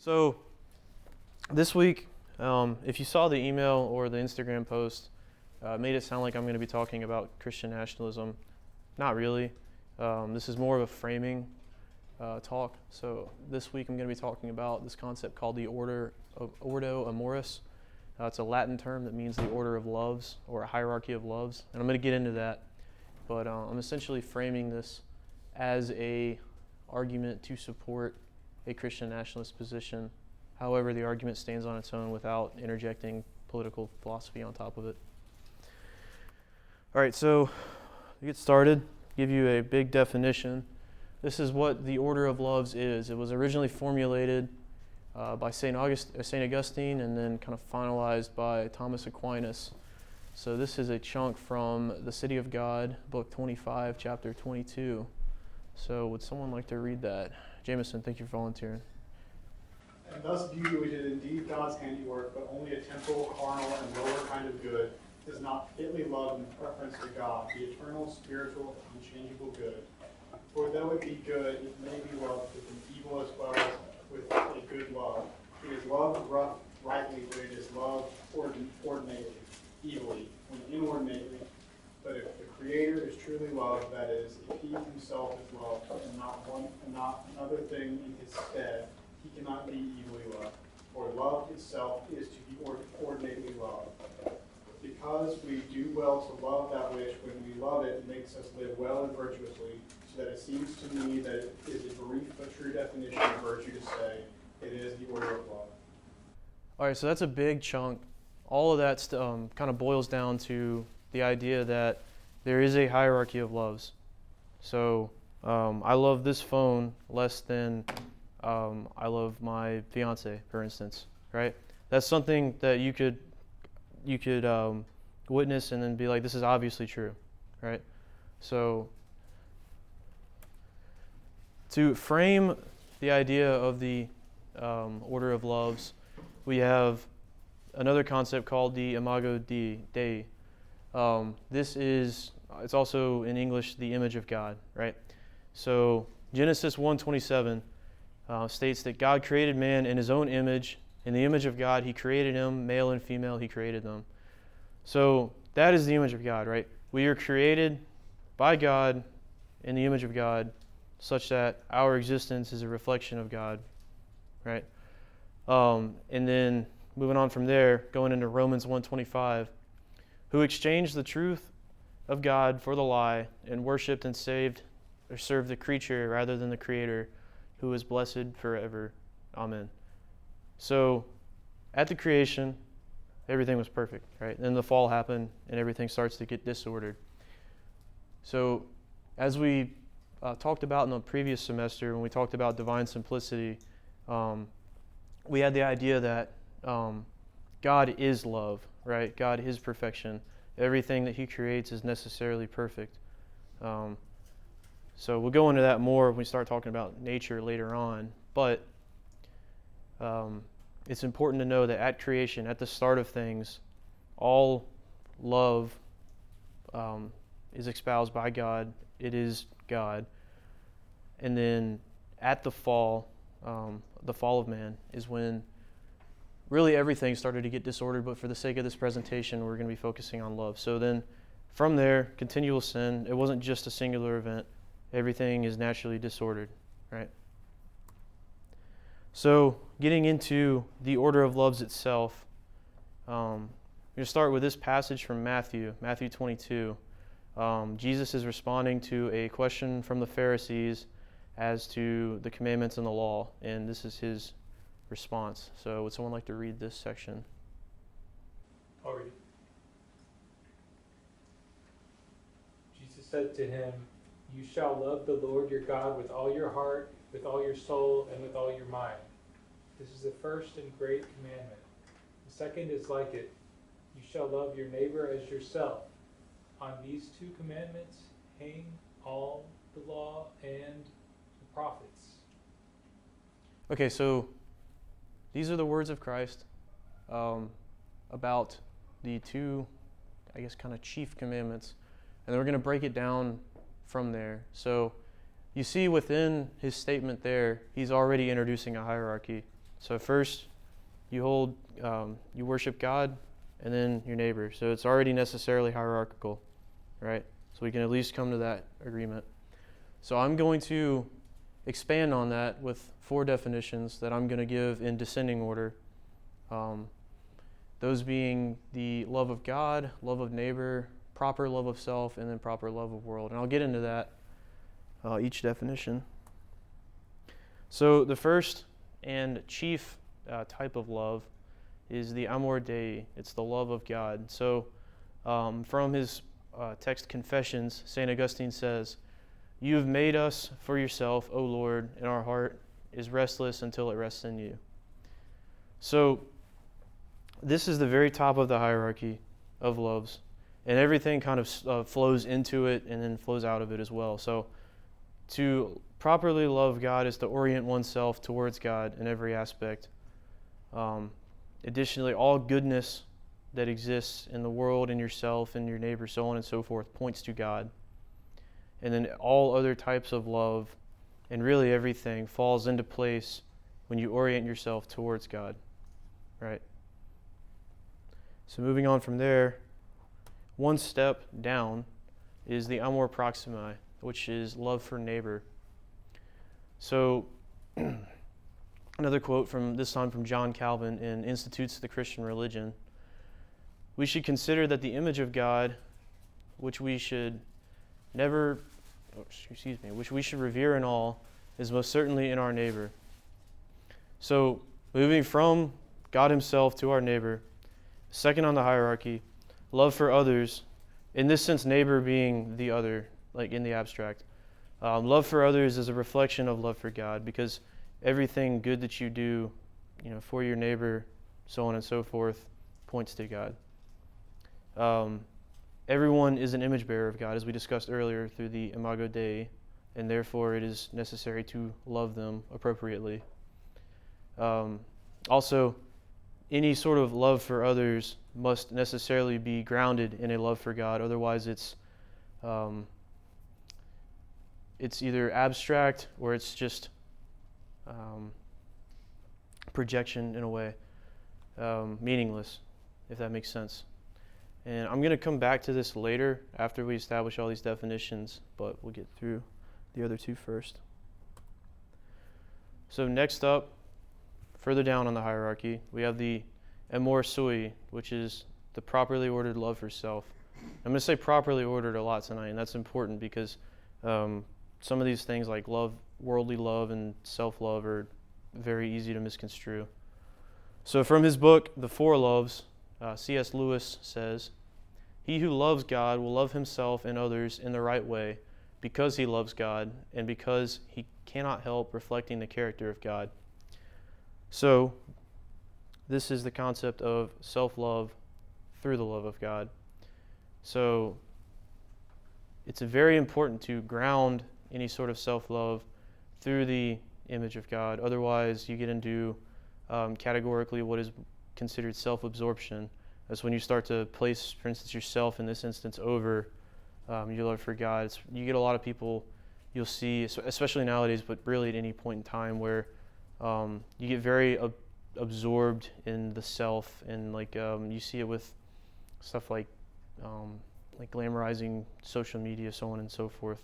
So this week, if you saw the email or the Instagram post, it made it sound like I'm going to be talking about Christian nationalism. Not really. This is more of a framing talk. So this week I'm going to be talking about this concept called the Ordo Amoris. It's a Latin term that means the order of loves or a hierarchy of loves. And I'm going to get into that. But I'm essentially framing this as a argument to support a Christian nationalist position. However, the argument stands on its own without interjecting political philosophy on top of it. All right, so to get started, give you a big definition. This is what the order of loves is. It was originally formulated by St. Augustine and then kind of finalized by Thomas Aquinas. So this is a chunk from The City of God, book 25, chapter 22. So would someone like to read that? Jameson, thank you for volunteering. And thus beauty, which is indeed God's handiwork, but only a temporal, carnal, and lower kind of good, is not fitly loved in preference to God, the eternal, spiritual, unchangeable good. For though it be good, it may be loved with an evil as well as with a good love. It is loved rightly, but it is loved ordinately, evilly, and inordinately. But if the Creator is truly loved, that is, if He Himself is loved, and not another thing in His stead, He cannot be evilly loved. For love itself is to be ordinately loved. Because we do well to love that which, when we love it, makes us live well and virtuously, so that it seems to me that it is a brief but true definition of virtue to say, it is the order of love. All right, so that's a big chunk. All of that kind of boils down to the idea that there is a hierarchy of loves. So I love this phone less than I love my fiance, for instance, right? That's something that you could witness and then be like, this is obviously true, right? So to frame the idea of the order of loves, we have another concept called the Imago Dei. It's also in English the image of God, right? So Genesis 1:27 states that God created man in His own image. In the image of God, He created him, male and female, He created them. So that is the image of God, right? We are created by God in the image of God, such that our existence is a reflection of God, right? And then moving on from there, going into Romans 1:25, who exchanged the truth of God for the lie and worshipped and served the creature rather than the Creator, who is blessed forever. Amen. So at the creation, everything was perfect, right? Then the fall happened and everything starts to get disordered. So as we talked about in the previous semester, when we talked about divine simplicity, we had the idea that God is love, right? God is perfection. Everything that He creates is necessarily perfect. So we'll go into that more when we start talking about nature later on. But it's important to know that at creation, at the start of things, all love is espoused by God. It is God. And then at the fall of man is when really everything started to get disordered, but for the sake of this presentation, we're going to be focusing on love. So then from there, continual sin, it wasn't just a singular event. Everything is naturally disordered, right? So getting into the order of loves itself, we're going to start with this passage from Matthew 22. Jesus is responding to a question from the Pharisees as to the commandments and the law, and this is His response. So would someone like to read this section? I'll read it. Jesus said to him, "You shall love the Lord your God with all your heart, with all your soul, and with all your mind. This is the first and great commandment. The second is like it. You shall love your neighbor as yourself. On these two commandments hang all the law and the prophets." Okay, so these are the words of Christ about the two, I guess, kind of chief commandments. And then we're going to break it down from there. So you see within his statement there, he's already introducing a hierarchy. So first, you worship God, and then your neighbor. So it's already necessarily hierarchical, right? So we can at least come to that agreement. So I'm going to expand on that with 4 definitions that I'm going to give in descending order. Those being the love of God, love of neighbor, proper love of self, and then proper love of world. And I'll get into that, each definition. So the first and chief type of love is the amor Dei. It's the love of God. So from his text Confessions, St. Augustine says, "You have made us for yourself, O Lord, and our heart is restless until it rests in you." So this is the very top of the hierarchy of loves, and everything kind of flows into it and then flows out of it as well. So to properly love God is to orient oneself towards God in every aspect. Additionally, all goodness that exists in the world and yourself and your neighbor, so on and so forth, points to God. And then all other types of love and really everything falls into place when you orient yourself towards God, right? So moving on from there, one step down is the amor proximi, which is love for neighbor. So another quote from this time from John Calvin in Institutes of the Christian Religion: "We should consider that the image of God, which we should revere in all, is most certainly in our neighbor." So moving from God himself to our neighbor, second on the hierarchy, love for others, in this sense neighbor being the other, like in the abstract. Love for others is a reflection of love for God, because everything good that you do, for your neighbor, so on and so forth, points to God. Everyone is an image bearer of God, as we discussed earlier through the Imago Dei, and therefore it is necessary to love them appropriately. Also, any sort of love for others must necessarily be grounded in a love for God. Otherwise, it's either abstract or it's just projection in a way, meaningless, if that makes sense. And I'm going to come back to this later after we establish all these definitions, but we'll get through the other 2 first. So next up, further down on the hierarchy, we have the amor sui, which is the properly ordered love for self. I'm going to say properly ordered a lot tonight, and that's important because some of these things like love, worldly love, and self-love are very easy to misconstrue. So from his book, The Four Loves, C.S. Lewis says, "He who loves God will love himself and others in the right way because he loves God and because he cannot help reflecting the character of God." So this is the concept of self-love through the love of God. So it's very important to ground any sort of self-love through the image of God. Otherwise, you get into categorically what is considered self-absorption. That's when you start to place, for instance, yourself in this instance over your love for God. You get a lot of people you'll see, especially nowadays, but really at any point in time, where you get very absorbed in the self, and you see it with stuff like glamorizing social media, so on and so forth.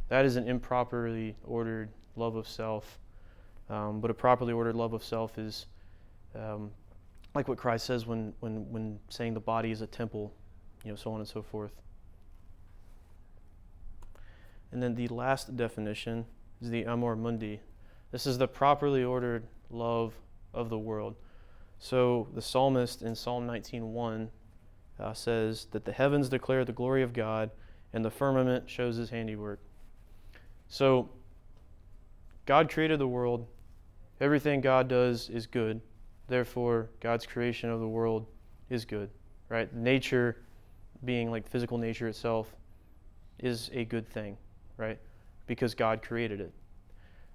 That is an improperly ordered love of self. But a properly ordered love of self is like what Christ says when saying the body is a temple, so on and so forth. And then the last definition is the amor mundi. This is the properly ordered love of the world. So the psalmist in Psalm 19:1 says that the heavens declare the glory of God and the firmament shows his handiwork. So God created the world. Everything God does is good. Therefore, God's creation of the world is good, right? Nature, being like physical nature itself, is a good thing, right? Because God created it.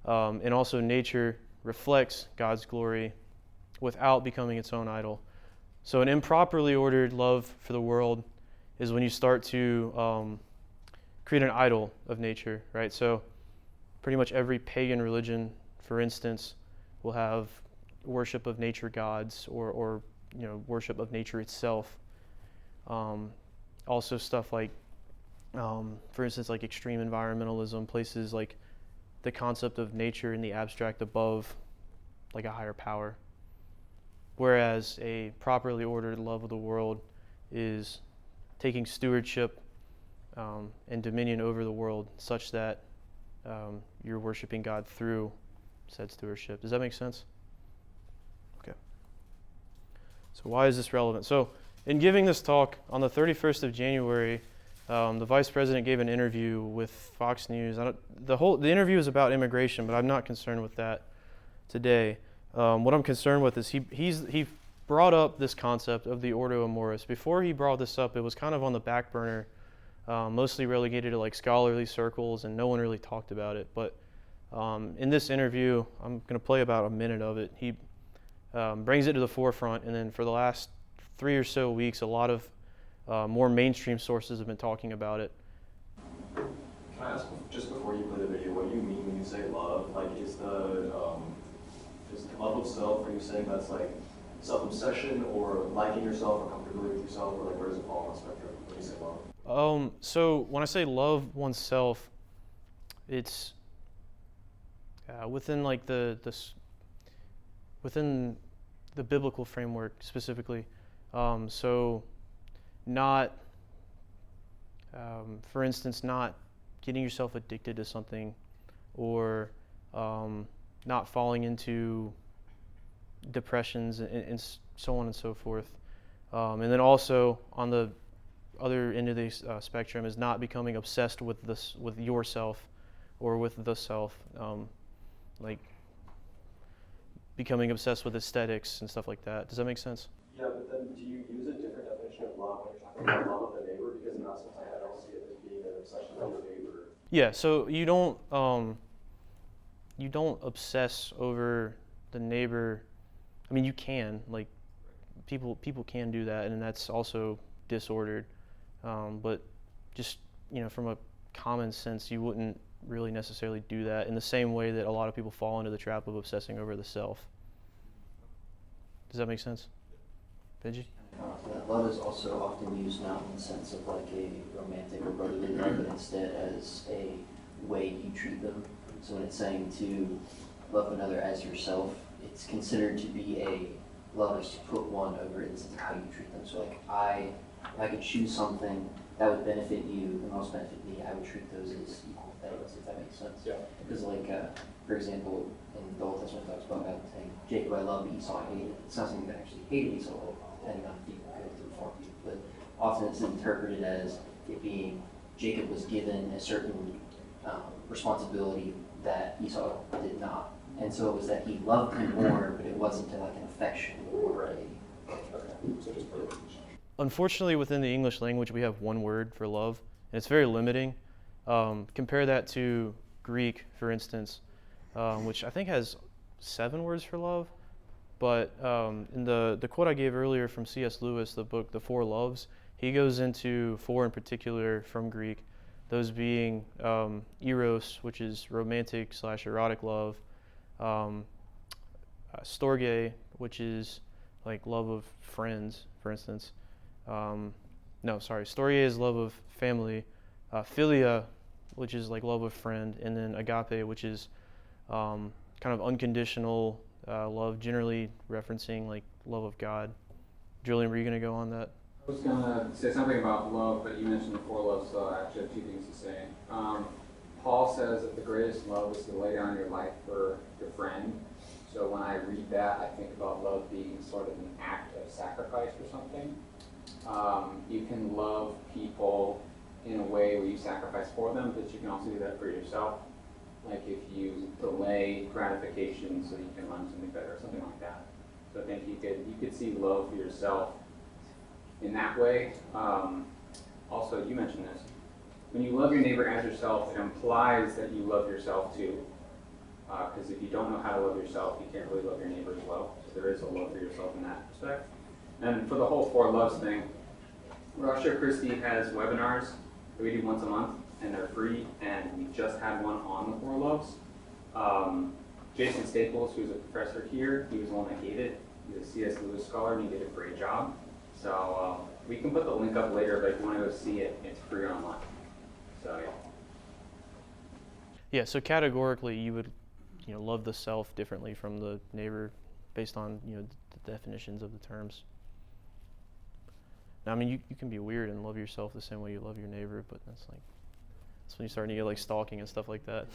And also nature reflects God's glory without becoming its own idol. So an improperly ordered love for the world is when you start to create an idol of nature, right? So pretty much every pagan religion, for instance, will have worship of nature gods or worship of nature itself. Also stuff like, for instance, like extreme environmentalism places like the concept of nature in the abstract above like a higher power. Whereas a properly ordered love of the world is taking stewardship and dominion over the world such that you're worshiping God through said stewardship. Does that make sense? Okay. So why is this relevant? So in giving this talk on the 31st of January, the vice president gave an interview with Fox News. The interview is about immigration, but I'm not concerned with that today. What I'm concerned with is he brought up this concept of the Ordo Amoris. Before he brought this up, it was kind of on the back burner, mostly relegated to like scholarly circles, and no one really talked about it. But in this interview, I'm going to play about a minute of it. He brings it to the forefront, and then for the last 3 or so weeks, a lot of more mainstream sources have been talking about it. Can I ask, just before you play the video, what you mean when you say love? Like, is the love of self, are you saying that's like self-obsession or liking yourself or comfortability with yourself, or like where does it fall on the spectrum when you say love? So when I say love oneself, it's within like within the biblical framework specifically. So not, for instance, not getting yourself addicted to something, or not falling into depressions and so on and so forth. And then also on the other end of the spectrum is not becoming obsessed with yourself or with the self, like becoming obsessed with aesthetics and stuff like that. Does that make sense? Yeah, but then do you use a different definition of love when you're talking about love of the neighbor? Because in that sense, I don't see it as being an obsession with the neighbor. Yeah, so you don't obsess over the neighbor. I mean, you can, like, people can do that, and that's also disordered. But just, from a common sense, you wouldn't really necessarily do that in the same way that a lot of people fall into the trap of obsessing over the self. Does that make sense? Benji? Love is also often used not in the sense of like a romantic or brotherly love, but instead as a way you treat them. So when it's saying to love another as yourself, it's considered to be a love is to put one over in the sense of how you treat them. So like if I could choose something that would benefit you, the most benefit me, I would treat those as equal things, if that makes sense. Yeah. Because like, for example, in the Old Testament talks about God saying, Jacob I love, Esau I hated. It's not something that actually hated Esau, depending on if people go through for you. But often it's interpreted as it being Jacob was given a certain responsibility that Esau did not. And so it was that he loved him more, but it wasn't like an affection or a... Unfortunately, within the English language, we have one word for love, and it's very limiting. Compare that to Greek, for instance, which I think has 7 words for love. But in the quote I gave earlier from C.S. Lewis, the book The Four Loves, he goes into 4 in particular from Greek, those being eros, which is romantic/erotic love, storge, which is like love of friends, for instance. Storge is love of family, philia, which is like love of friend, and then agape, which is kind of unconditional love, generally referencing like love of God. Julian, were you going to go on that? I was going to say something about love, but you mentioned the 4 loves, so I actually have 2 things to say. Paul says that the greatest love is to lay down your life for your friend. So when I read that, I think about love being sort of an act of sacrifice or something. You can love people in a way where you sacrifice for them, but you can also do that for yourself. Like if you delay gratification so you can learn something better or something like that. So I think you could see love for yourself in that way. Also, you mentioned this. When you love your neighbor as yourself, it implies that you love yourself too. Because if you don't know how to love yourself, you can't really love your neighbor as well. So there is a love for yourself in that respect. And for the whole 4 loves thing, Russia Christie has webinars that we do once a month, and they're free. And we just had one on the 4 loves. Jason Staples, who's a professor here, he was the one that gave it. He's a C.S. Lewis scholar, and he did a great job. So we can put the link up later, but if you want to go see it, it's free online. So yeah. Yeah, so categorically you would, love the self differently from the neighbor based on, the definitions of the terms. Now, I mean, you can be weird and love yourself the same way you love your neighbor, but that's when you start to get like stalking and stuff like that.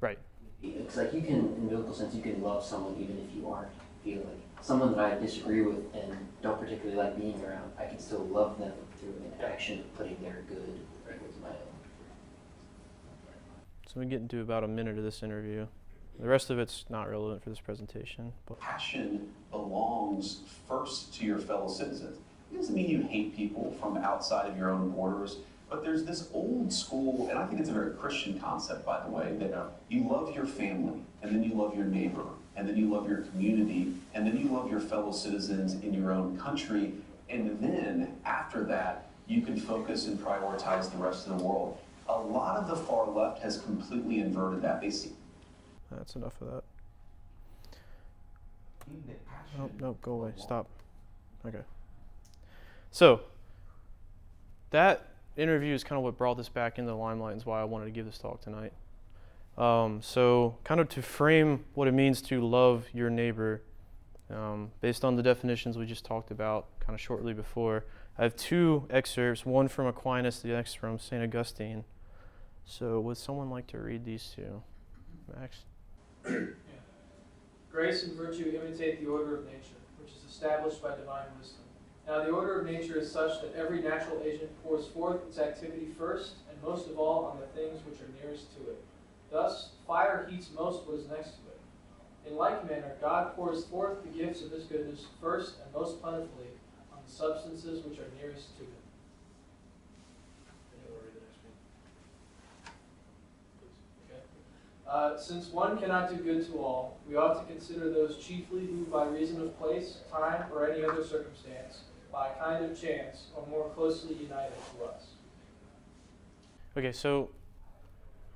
Right. It's like you can, in the biblical sense, you can love someone even if you aren't feeling someone that I disagree with and don't particularly like being around. I can still love them through an action of putting their good with my own. So we get into about a minute of this interview. The rest of it's not relevant for this presentation. But passion belongs first to your fellow citizens. It doesn't mean you hate people from outside of your own borders, but there's this old school, and I think it's a very Christian concept, by the way, that you love your family, and then you love your neighbor, and then you love your community, and then you love your fellow citizens in your own country, and then after that, you can focus and prioritize the rest of the world. A lot of the far left has completely inverted that. They see. that's enough of that. No, go away. Stop. Okay. So, that interview is kind of what brought this back into the limelight and is why I wanted to give this talk tonight. So, kind of to frame what it means to love your neighbor, based on the definitions we just talked about kind of shortly before, I have two excerpts, one from Aquinas, the next from St. Augustine. So, would someone like to read these two? Max? Grace and virtue imitate the order of nature, which is established by divine wisdom. Now the order of nature is such that every natural agent pours forth its activity first, and most of all on the things which are nearest to it. Thus, fire heats most what is next to it. In like manner, God pours forth the gifts of his goodness first and most plentifully on the substances which are nearest to him. Since one cannot do good to all, we ought to consider those chiefly who, by reason of place, time, or any other circumstance, by a kind of chance, are more closely united to us. Okay, so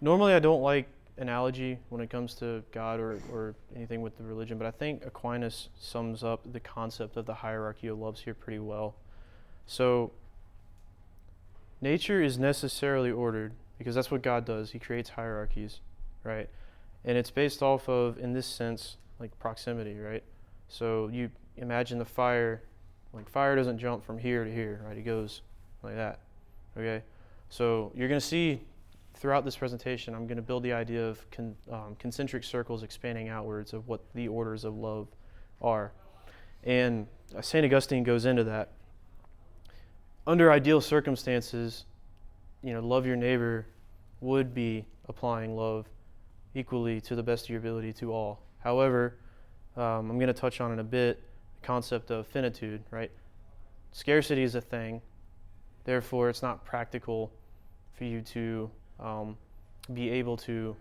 normally I don't like analogy when it comes to God or anything with the religion, but I think Aquinas sums up the concept of the hierarchy of loves here pretty well. So nature is necessarily ordered because that's what God does. He creates hierarchies, right? And it's based off of, in this sense, like proximity, right? So you imagine the fire, like fire doesn't jump from here to here, right? It goes like that, okay? So you're going to see throughout this presentation, I'm going to build the idea of concentric circles expanding outwards of what the orders of love are. And St. Augustine goes into that. Under ideal circumstances, love your neighbor would be applying love equally to the best of your ability to all. However, I'm going to touch on in a bit the concept of finitude, right? Scarcity is a thing. Therefore, it's not practical for you to be able to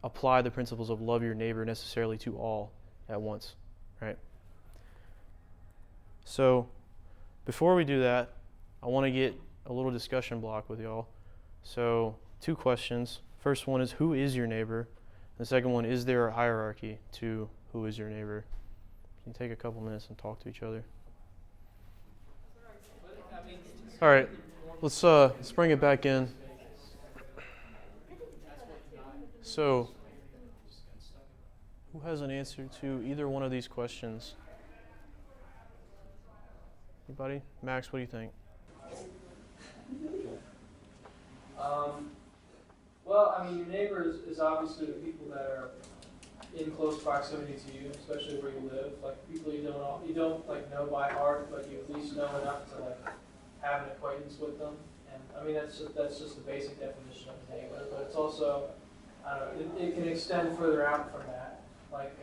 apply the principles of love your neighbor necessarily to all at once, right? So, before we do that, I want to get a little discussion block with y'all. So, two questions. First one is, who is your neighbor? The second one, is there a hierarchy to who is your neighbor? You can take a couple minutes and talk to each other. All right, let's bring it back in. So, who has an answer to either one of these questions? Anybody? Max, what do you think? Well, I mean, your neighbor is obviously the people that are in close proximity to you, especially where you live. Like people you don't like know by heart, but you at least know enough to like have an acquaintance with them. And I mean, that's just the basic definition of a neighbor. But it's also, I don't know, it can extend further out from that. Like,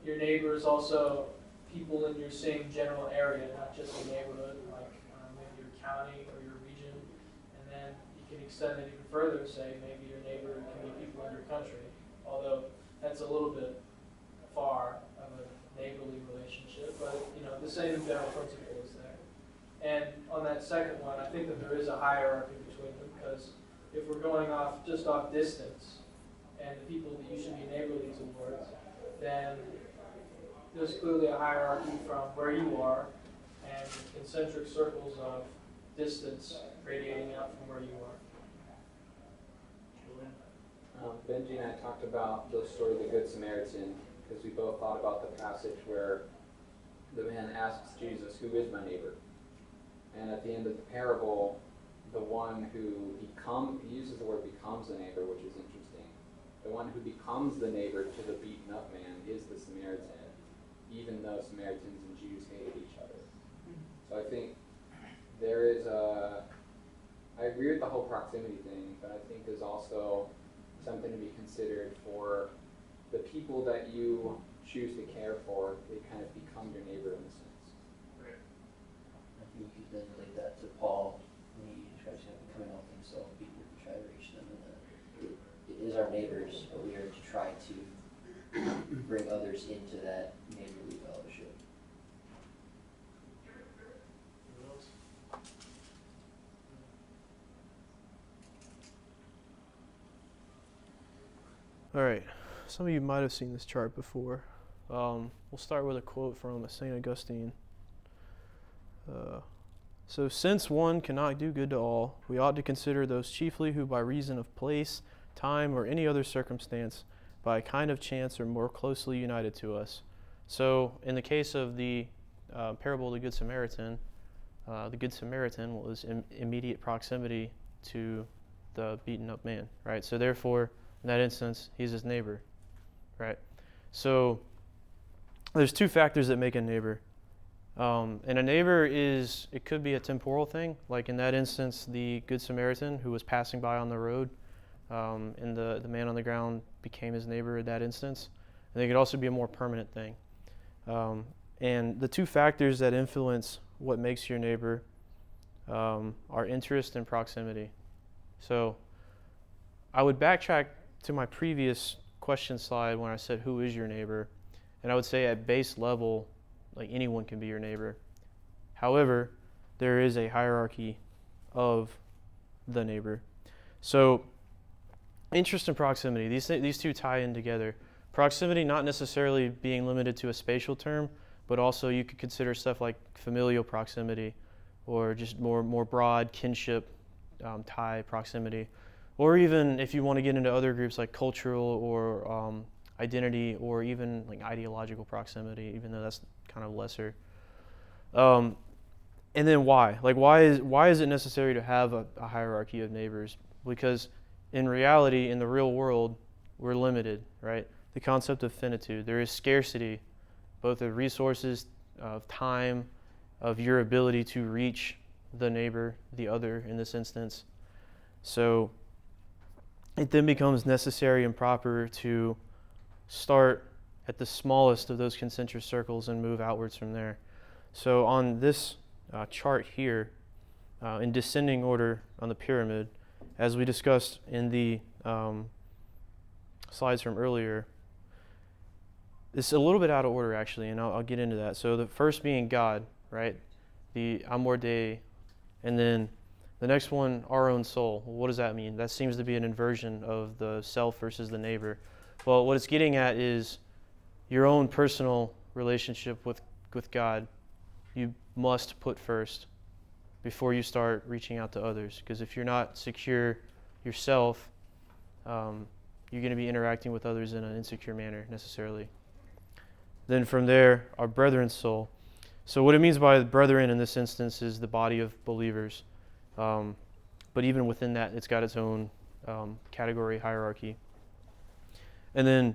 your neighbor is also people in your same general area, not just a neighborhood, like maybe your county or your region. And then you can extend it even further, say maybe your neighbor can be people in your country, although that's a little bit far of a neighborly relationship, but the same general principle is there. And on that second one, I think that there is a hierarchy between them, because if we're going off distance, and the people that you should be neighborly towards, then there's clearly a hierarchy from where you are and concentric circles of distance radiating out from where you are. Benji and I talked about the story of the Good Samaritan because we both thought about the passage where the man asks Jesus, "Who is my neighbor?" And at the end of the parable, the one who he uses the word becomes a neighbor, which is interesting. The one who becomes the neighbor to the beaten up man is the Samaritan, even though Samaritans and Jews hated each other. So I think there is I agree with the whole proximity thing, but I think there's also something to be considered for the people that you choose to care for. They kind of become your neighbor in a sense. I think you could then relate that to Paul when he describes coming off himself, people who try to reach them, and that it is our neighbors, but we are to try to bring others into that neighborly fellowship. All right, some of you might have seen this chart before. We'll start with a quote from St. Augustine. So since one cannot do good to all, we ought to consider those chiefly who by reason of place, time, or any other circumstance, by a kind of chance are more closely united to us. So in the case of the parable of the Good Samaritan was in immediate proximity to the beaten up man, right? So therefore, in that instance, he's his neighbor, right? So there's two factors that make a neighbor. And a neighbor it could be a temporal thing, like in that instance, the Good Samaritan who was passing by on the road, and the man on the ground became his neighbor in that instance. And it could also be a more permanent thing. And the two factors that influence what makes your neighbor are interest and proximity. So I would backtrack to my previous question slide when I said, who is your neighbor? And I would say at base level, like anyone can be your neighbor. However, there is a hierarchy of the neighbor. So interest and proximity, these two tie in together. Proximity not necessarily being limited to a spatial term, but also you could consider stuff like familial proximity or just more broad kinship tie proximity. Or even if you want to get into other groups like cultural or identity or even like ideological proximity, even though that's kind of lesser. And then why? Like why is it necessary to have a hierarchy of neighbors? Because in reality, in the real world, we're limited, right? The concept of finitude. There is scarcity, both of resources, of time, of your ability to reach the neighbor, the other in this instance. So it then becomes necessary and proper to start at the smallest of those concentric circles and move outwards from there. So on this chart here, in descending order on the pyramid, as we discussed in the slides from earlier, it's a little bit out of order actually, and I'll get into that. So the first being God, right? The Amor Dei, and then the next one, our own soul. Well, what does that mean? That seems to be an inversion of the self versus the neighbor. Well, what it's getting at is your own personal relationship with God. You must put first before you start reaching out to others. Because if you're not secure yourself, you're going to be interacting with others in an insecure manner necessarily. Then from there, our brethren's soul. So what it means by brethren in this instance is the body of believers. But even within that, it's got its own category hierarchy. And then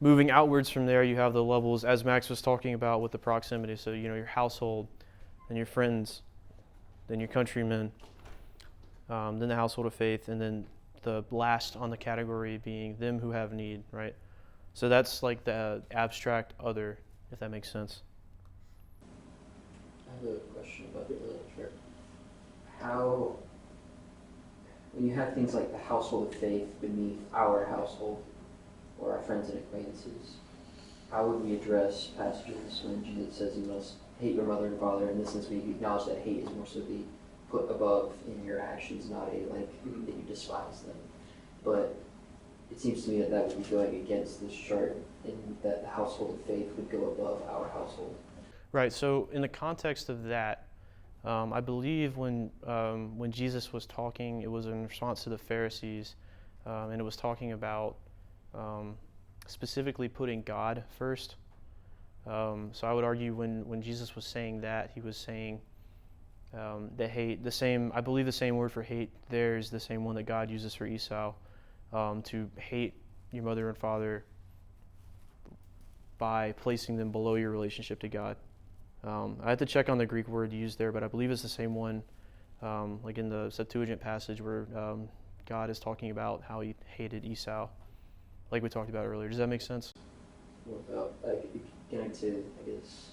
moving outwards from there, you have the levels, as Max was talking about with the proximity. So, your household, then your friends, then your countrymen, then the household of faith, and then the last on the category being them who have need, right? So that's like the abstract other, if that makes sense. I have a question about the chart. How, when you have things like the household of faith beneath our household or our friends and acquaintances, how would we address passages when Jesus says you must hate your mother and father? In this sense, we acknowledge that hate is more so the put above in your actions, not a that you despise them. But it seems to me that that would be going against this chart, and that the household of faith would go above our household. Right. So in the context of that, I believe when Jesus was talking, it was in response to the Pharisees, and it was talking about specifically putting God first. So I would argue when Jesus was saying that, he was saying that hate, I believe the same word for hate there is the same one that God uses for Esau, to hate your mother and father by placing them below your relationship to God. I had to check on the Greek word used there, but I believe it's the same one, like in the Septuagint passage where God is talking about how he hated Esau, like we talked about earlier. Does that make sense? What about, like, connected, I guess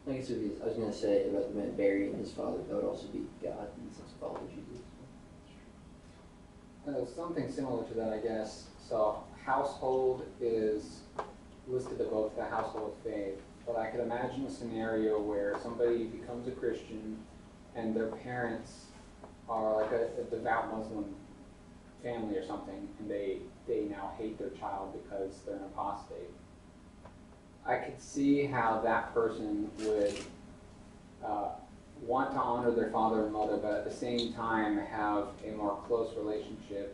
it would be, I was going to say about the man burying his father, that would also be God in the sense of following Jesus. Something similar to that, I guess. So household is listed above the household of faith, but I could imagine a scenario where somebody becomes a Christian and their parents are like a devout Muslim family or something, and they now hate their child because they're an apostate. I could see how that person would want to honor their father and mother, but at the same time have a more close relationship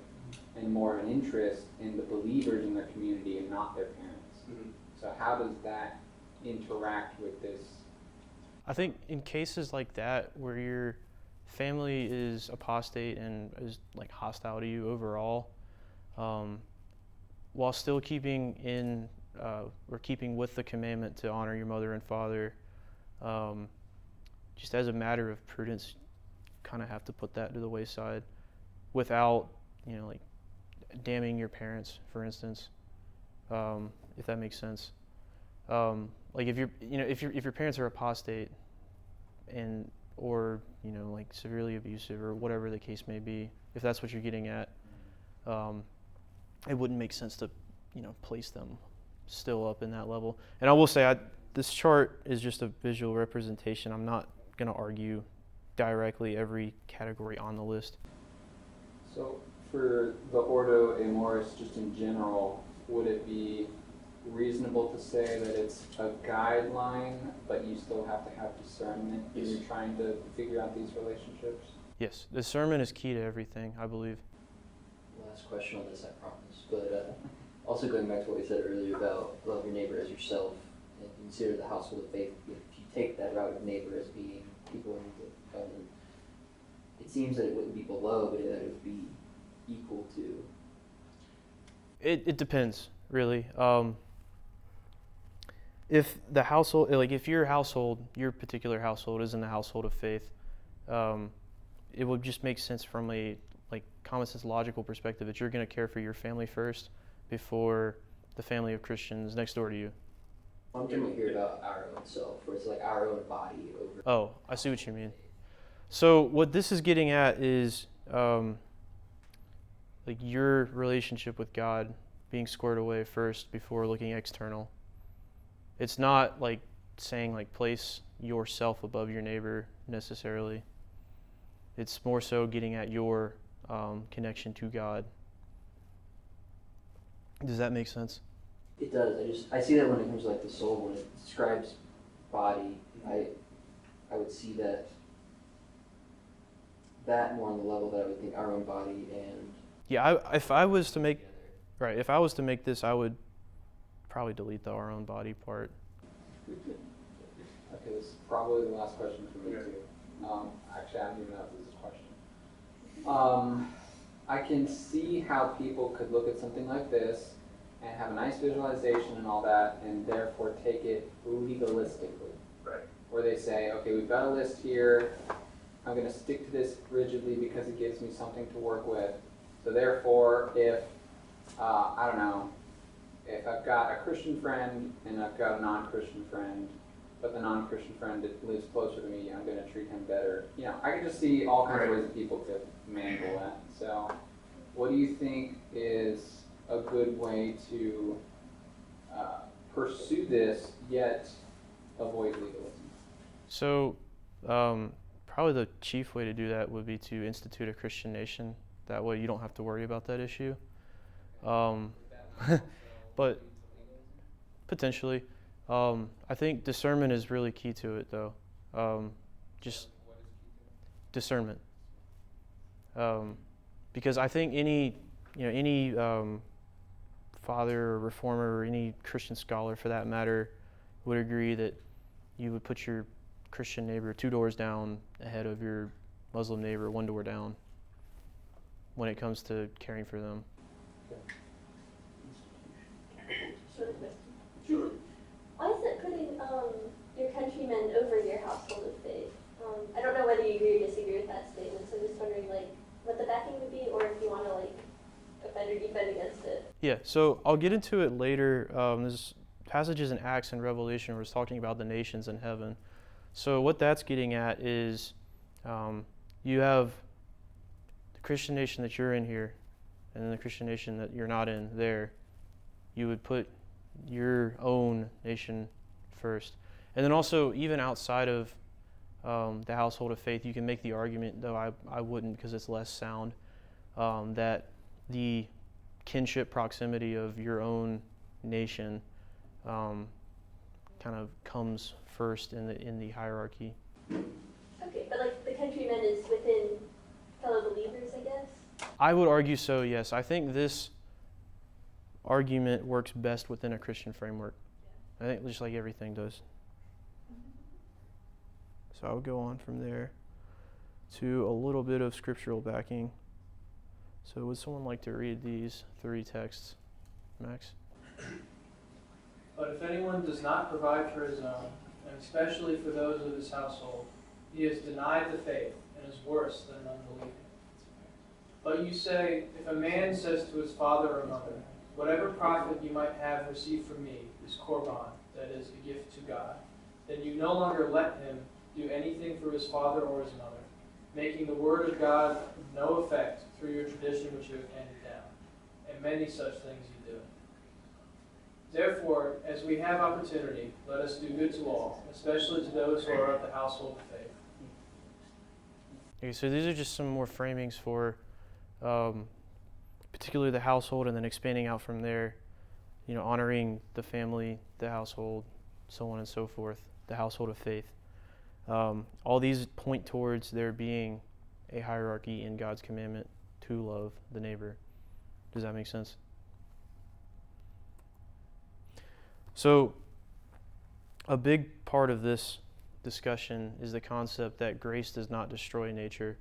and more an interest in the believers in their community and not their parents. Mm-hmm. So how does that interact with this? I think in cases like that where your family is apostate and is like hostile to you overall, while still keeping in or keeping with the commandment to honor your mother and father, just as a matter of prudence, kind of have to put that to the wayside without, like damning your parents, for instance, if that makes sense. Like if your parents are apostate or like severely abusive or whatever the case may be, if that's what you're getting at, it wouldn't make sense to place them still up in that level. And I will say, this chart is just a visual representation. I'm not going to argue directly every category on the list. So for the Ordo Amoris, just in general, would it be reasonable to say that it's a guideline, but you still have to have discernment when you're trying to figure out these relationships? Yes, discernment is key to everything, I believe. Last question on this, I promise. But also going back to what we said earlier about love your neighbor as yourself and consider the household of faith. If you take that route of neighbor as being people in the covenant, it seems that it wouldn't be below, but that it would be equal to. It depends, really. If the household, like if your particular household is in the household of faith, it would just make sense from a common sense logical perspective that you're going to care for your family first before the family of Christians next door to you. I'm talking here about our own self, where it's like our own body over. Oh, I see what you mean. So what this is getting at is like your relationship with God being squared away first before looking external. It's not like saying like place yourself above your neighbor necessarily. It's more so getting at your connection to God. Does that make sense? It does. I see that when it comes to like the soul, when it describes body, I would see that more on the level that I would think our own body and. Yeah, if I was to make this, I would probably delete the our own body part. Okay, this is probably the last question for me too. Actually, I don't even know if this is a question. I can see how people could look at something like this and have a nice visualization and all that, and therefore take it legalistically. Right. Where they say, okay, we've got a list here. I'm going to stick to this rigidly because it gives me something to work with. So therefore, if, I don't know, if I've got a Christian friend and I've got a non-Christian friend, but the non-Christian friend that lives closer to me, I'm going to treat him better. I can just see all kinds of ways that people could mangle that. So what do you think is a good way to pursue this, yet avoid legalism? So probably the chief way to do that would be to institute a Christian nation. That way you don't have to worry about that issue. Um, but potentially, I think discernment is really key to it, though. Just discernment, because I think any father or reformer or any Christian scholar, for that matter, would agree that you would put your Christian neighbor 2 doors down ahead of your Muslim neighbor 1 door down when it comes to caring for them. Short question. Sure. Why is it putting your countrymen over your household of faith? I don't know whether you agree or disagree with that statement, so I'm just wondering what the backing would be, or if you want to offend or defend against it. Yeah, so I'll get into it later. There's passages in Acts and Revelation where it's talking about the nations in heaven. So what that's getting at is you have the Christian nation that you're in here, and then the Christian nation that you're not in there. You would put your own nation first. And then also, even outside of the household of faith, you can make the argument, though I wouldn't because it's less sound, that the kinship proximity of your own nation kind of comes first in the hierarchy. Okay, but the countrymen is within fellow believers, I guess? I would argue so, yes. I think this argument works best within a Christian framework. I think just like everything does. So I would go on from there to a little bit of scriptural backing. So would someone like to read these 3 texts? Max? But if anyone does not provide for his own, and especially for those of his household, he has denied the faith and is worse than an unbeliever. But you say, if a man says to his father or mother, whatever profit you might have received from me is korban, that is, a gift to God, then you no longer let him do anything for his father or his mother, making the word of God of no effect through your tradition which you have handed down. And many such things you do. Therefore, as we have opportunity, let us do good to all, especially to those who are of the household of faith. Okay, so these are just some more framings for particularly the household, and then expanding out from there, honoring the family, the household, so on and so forth, the household of faith. All these point towards there being a hierarchy in God's commandment to love the neighbor. Does that make sense? So, a big part of this discussion is the concept that grace does not destroy nature.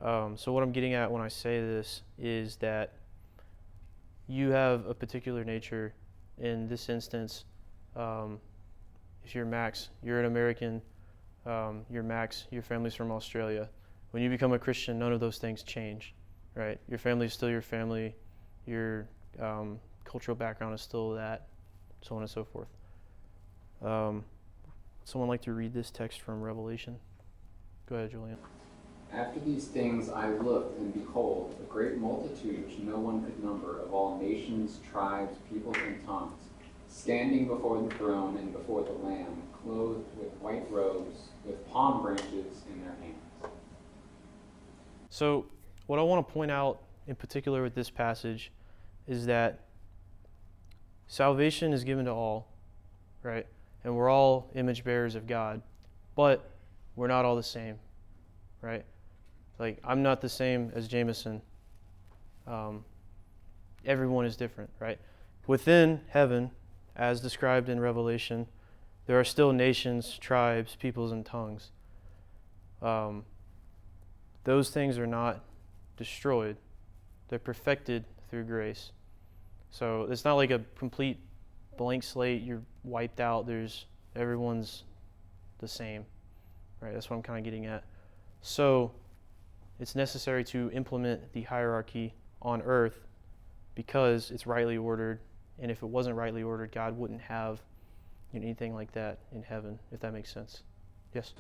So what I'm getting at when I say this is that you have a particular nature. In this instance, if you're Max, you're an American, you're Max, your family's from Australia. When you become a Christian, none of those things change, right? Your family is still your family, your cultural background is still that, so on and so forth. Someone like to read this text from Revelation? Go ahead, Julian. After these things I looked, and behold, a great multitude which no one could number, of all nations, tribes, peoples, and tongues, standing before the throne and before the Lamb, clothed with white robes, with palm branches in their hands. So, what I want to point out in particular with this passage is that salvation is given to all, right? And we're all image bearers of God, but we're not all the same, right? Like, I'm not the same as Jameson. Everyone is different, right? Within heaven, as described in Revelation, there are still nations, tribes, peoples, and tongues. Those things are not destroyed. They're perfected through grace. So it's not like a complete blank slate, you're wiped out, everyone's the same, right? That's what I'm kind of getting at. So it's necessary to implement the hierarchy on earth because it's rightly ordered, and if it wasn't rightly ordered, God wouldn't have anything like that in heaven, if that makes sense. Yes?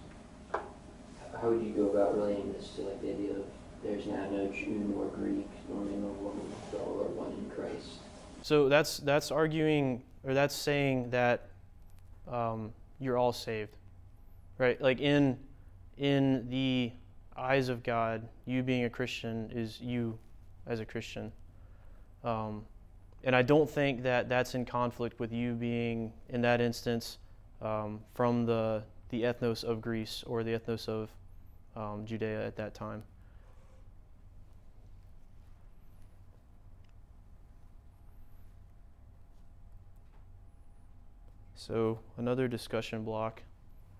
How would you go about relating this to the idea of there's now no Jew nor Greek nor man nor woman, but all are one in Christ? So that's arguing, or that's saying that you're all saved, right? Like in the eyes of God, you being a Christian is you as a Christian. And I don't think that that's in conflict with you being, in that instance, from the ethnos of Greece or the ethnos of Judea at that time. So another discussion block,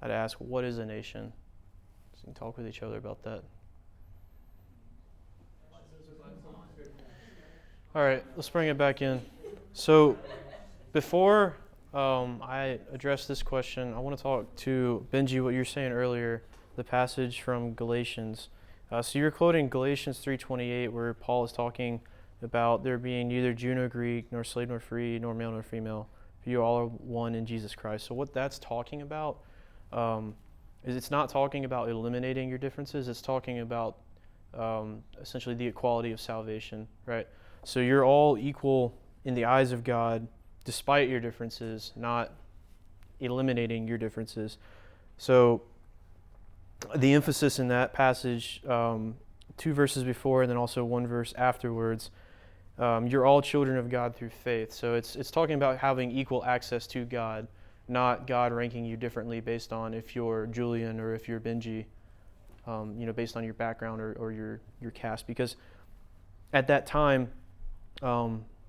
I'd ask, what is a nation? So you can talk with each other about that. All right, let's bring it back in. So before I address this question, I want to talk to Benji, what you were saying earlier, the passage from Galatians. So you're quoting Galatians 3:28, where Paul is talking about there being neither Jew nor Greek, nor slave nor free, nor male nor female. You all are one in Jesus Christ. So what that's talking about is it's not talking about eliminating your differences. It's talking about essentially the equality of salvation, right? So you're all equal in the eyes of God despite your differences, not eliminating your differences. So the emphasis in that passage, 2 verses before and then also 1 verse afterwards, you're all children of God through faith. So it's talking about having equal access to God, not God ranking you differently based on if you're Julian or if you're Benji, based on your background or your caste. Because at that time,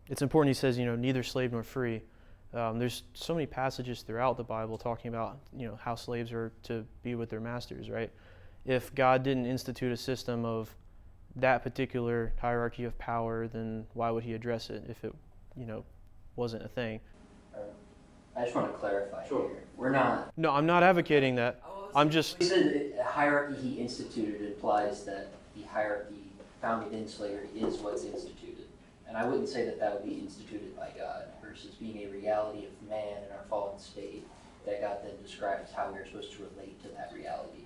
it's important, he says, neither slave nor free. There's so many passages throughout the Bible talking about, how slaves are to be with their masters, right? If God didn't institute a system of that particular hierarchy of power, then why would he address it if it, wasn't a thing? I just want to clarify Sure. here. We're not... No, I'm not advocating that. I'm just... He said a hierarchy he instituted implies that the hierarchy founded in slavery is what's instituted. And I wouldn't say that that would be instituted by God versus being a reality of man in our fallen state that God then describes how we're supposed to relate to that reality.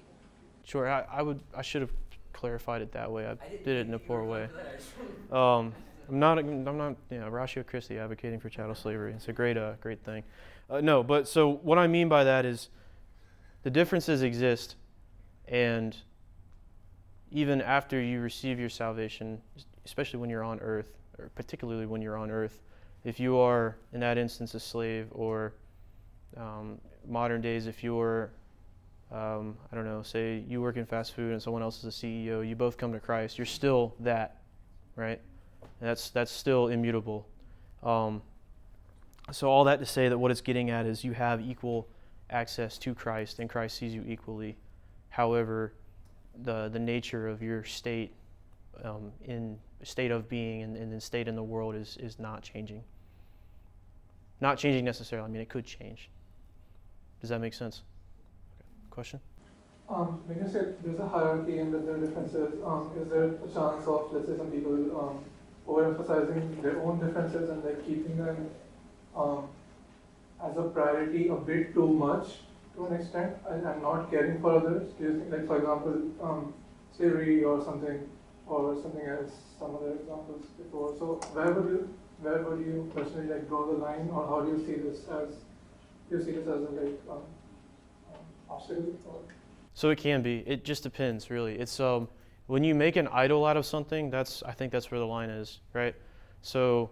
Sure, I should have clarified it that way. I did it in a poor way. I'm not, Ratio Christi advocating for chattel slavery. It's a great thing. No, but so what I mean by that is the differences exist, and even after you receive your salvation, especially when you're on earth, or particularly when you're on earth, if you are, in that instance, a slave, or modern days, if you're, say you work in fast food and someone else is a CEO, you both come to Christ, you're still that, right? And that's still immutable. So all that to say that what it's getting at is you have equal access to Christ, and Christ sees you equally. However, the nature of your state, in state of being and the state in the world is not changing. Not changing necessarily. I mean, it could change. Does that make sense? Okay. Question? When you said there's a hierarchy and that there are differences, is there a chance of, let's say, some people overemphasizing their own differences and like keeping them as a priority a bit too much to an extent and not caring for others? Do you think, like, for example, slavery or something else, some other examples before? So where would you personally like draw the line, or how do you see this as? Do you see this as a obstacle? Or? So it can be. It just depends, really. It's when you make an idol out of something, I think that's where the line is, right? So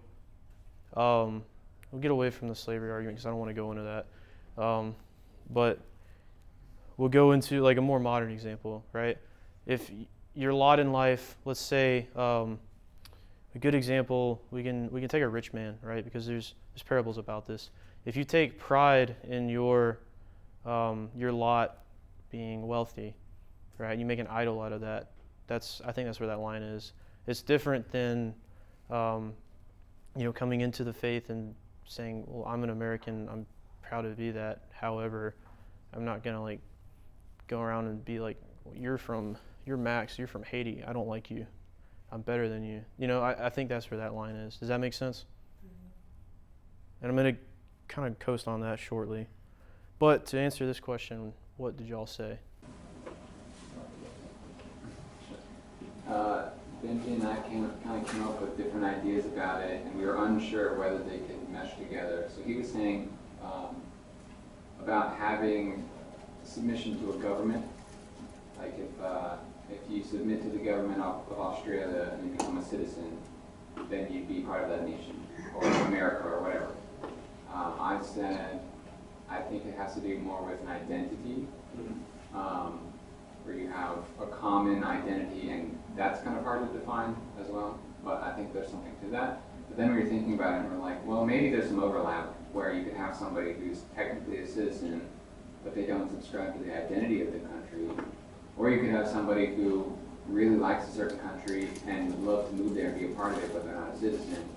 we'll get away from the slavery argument because I don't want to go into that. But we'll go into like a more modern example, right? If your lot in life, let's say, a good example, we can take a rich man, right? Because there's parables about this. If you take pride in your lot being wealthy, right? You make an idol out of that. I think that's where that line is. It's different than, coming into the faith and saying, well, I'm an American, I'm proud to be that. However, I'm not gonna like go around and be like, well, you're Max, you're from Haiti, I don't like you, I'm better than you. I think that's where that line is. Does that make sense? And I'm gonna kind of coast on that shortly. But to answer this question, what did y'all say? Benji and I kind of came up with different ideas about it, and we were unsure whether they could mesh together. So he was saying about having submission to a government. Like if you submit to the government of Australia and you become a citizen, then you'd be part of that nation, or America, or whatever. I said, I think it has to do more with an identity, where you have a common identity, and that's kind of hard to define as well, but I think there's something to that. But then we were thinking about it, and we're like, well, maybe there's some overlap where you could have somebody who's technically a citizen, but they don't subscribe to the identity of the country. Or you could have somebody who really likes a certain country and would love to move there and be a part of it, but they're not a citizen.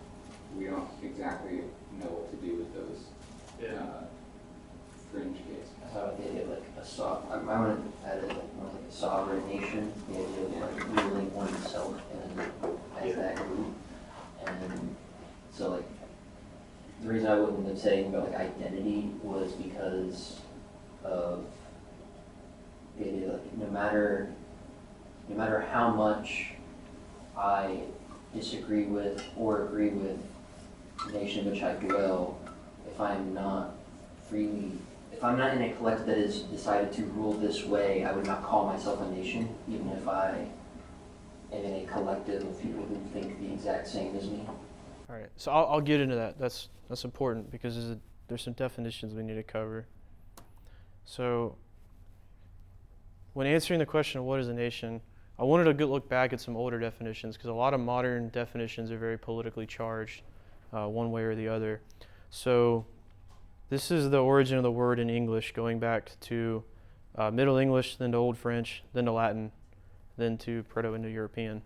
We don't exactly know what to do with those fringe cases. I thought the idea of like I want to add it like more like a sovereign nation, the idea of like ruling oneself and as that group. And so like the reason I wouldn't have said anything about like identity was because of the idea like no matter how much I disagree with or agree with the nation in which I dwell, if I'm not in a collective that is decided to rule this way, I would not call myself a nation, even if I am in a collective of people who think the exact same as me. All right, so I'll get into that. That's important because there's some definitions we need to cover. So when answering the question of what is a nation, I wanted to look back at some older definitions because a lot of modern definitions are very politically charged, one way or the other. So this is the origin of the word in English, going back to Middle English, then to Old French, then to Latin, then to Proto-Indo-European.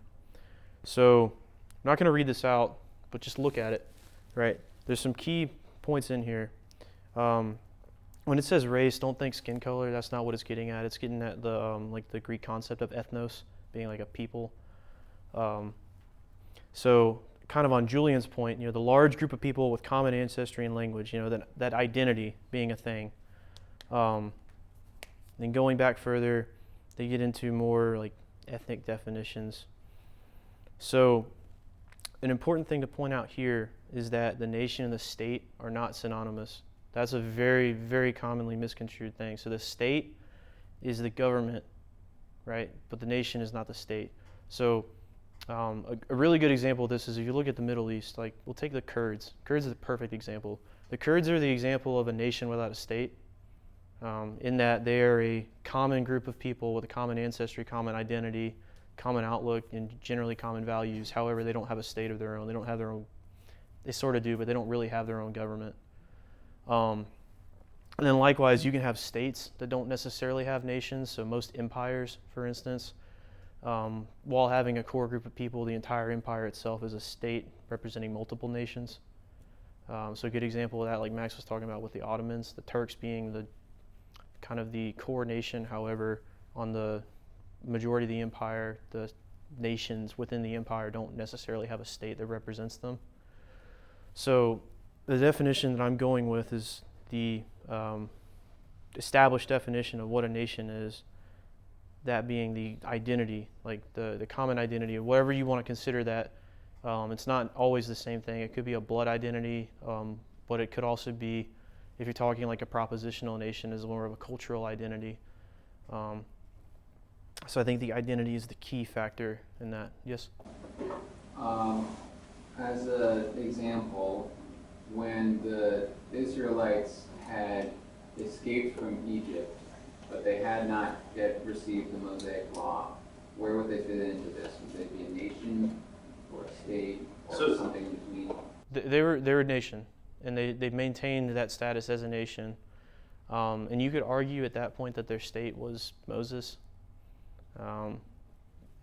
So I'm not going to read this out, but just look at it, right? There's some key points in here. When it says race, don't think skin color. That's not what it's getting at. It's getting at the like the Greek concept of ethnos, being like a people. So kind of on Julian's point, the large group of people with common ancestry and language, that identity being a thing. Then going back further, they get into more like ethnic definitions. So an important thing to point out here is that the nation and the state are not synonymous. That's a very, very commonly misconstrued thing. So the state is the government, right? But the nation is not the state. So a really good example of this is if you look at the Middle East, like we'll take the Kurds. Kurds is a perfect example. The Kurds are the example of a nation without a state, in that they are a common group of people with a common ancestry, common identity, common outlook, and generally common values. However, they don't have a state of their own. They don't have their own. They sort of do, but they don't really have their own government. And then likewise, you can have states that don't necessarily have nations. So most empires, for instance, while having a core group of people, the entire empire itself is a state representing multiple nations. So a good example of that, like Max was talking about with the Ottomans, the Turks being the kind of the core nation. However, on the majority of the empire, the nations within the empire don't necessarily have a state that represents them. So the definition that I'm going with is the established definition of what a nation is, that being the identity, like the common identity of whatever you want to consider that. It's not always the same thing. It could be a blood identity, but it could also be, if you're talking like a propositional nation, is more of a cultural identity. So I think the identity is the key factor in that. Yes? As an example, when the Israelites had escaped from Egypt, but they had not yet received the Mosaic Law, where would they fit into this? Would they be a nation or a state or something in between? They were a nation, and they maintained that status as a nation. And you could argue at that point that their state was Moses. And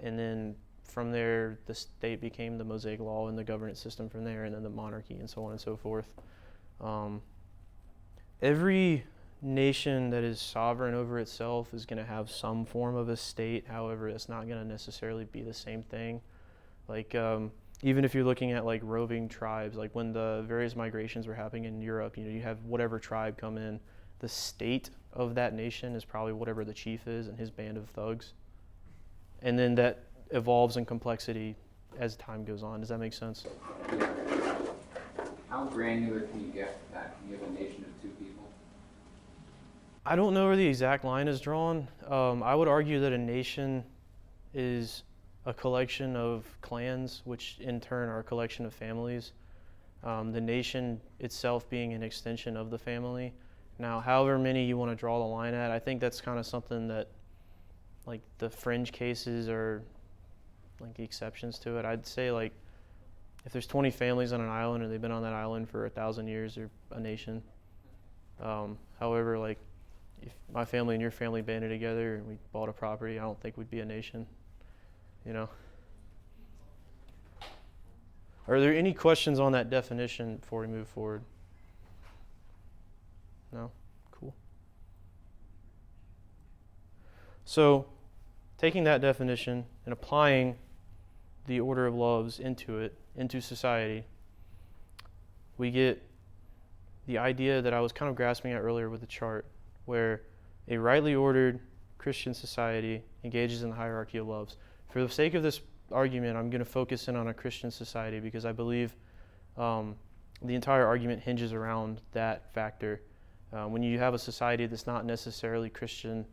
then from there, the state became the Mosaic Law and the governance system from there, and then the monarchy and so on and so forth. Every nation that is sovereign over itself is going to have some form of a state. However, it's not going to necessarily be the same thing. Like even if you're looking at like roving tribes, like when the various migrations were happening in Europe, you have whatever tribe come in. The state of that nation is probably whatever the chief is and his band of thugs. And then that evolves in complexity as time goes on. Does that make sense? Yeah. How granular can you get with that? Can you have a nation of two people? I don't know where the exact line is drawn. I would argue that a nation is a collection of clans, which in turn are a collection of families. The nation itself being an extension of the family. Now, however many you want to draw the line at, I think that's kind of something that, like, the fringe cases are like the exceptions to it. I'd say, like, if there's 20 families on an island and they've been on that island for 1,000 years, they're a nation. However, like, if my family and your family banded together and we bought a property, I don't think we'd be a nation, you know? Are there any questions on that definition before we move forward? No? Cool. So, taking that definition and applying the order of loves into it, into society, we get the idea that I was kind of grasping at earlier with the chart, where a rightly ordered Christian society engages in the hierarchy of loves. For the sake of this argument, I'm going to focus in on a Christian society because I believe the entire argument hinges around that factor. When you have a society that's not necessarily Christian,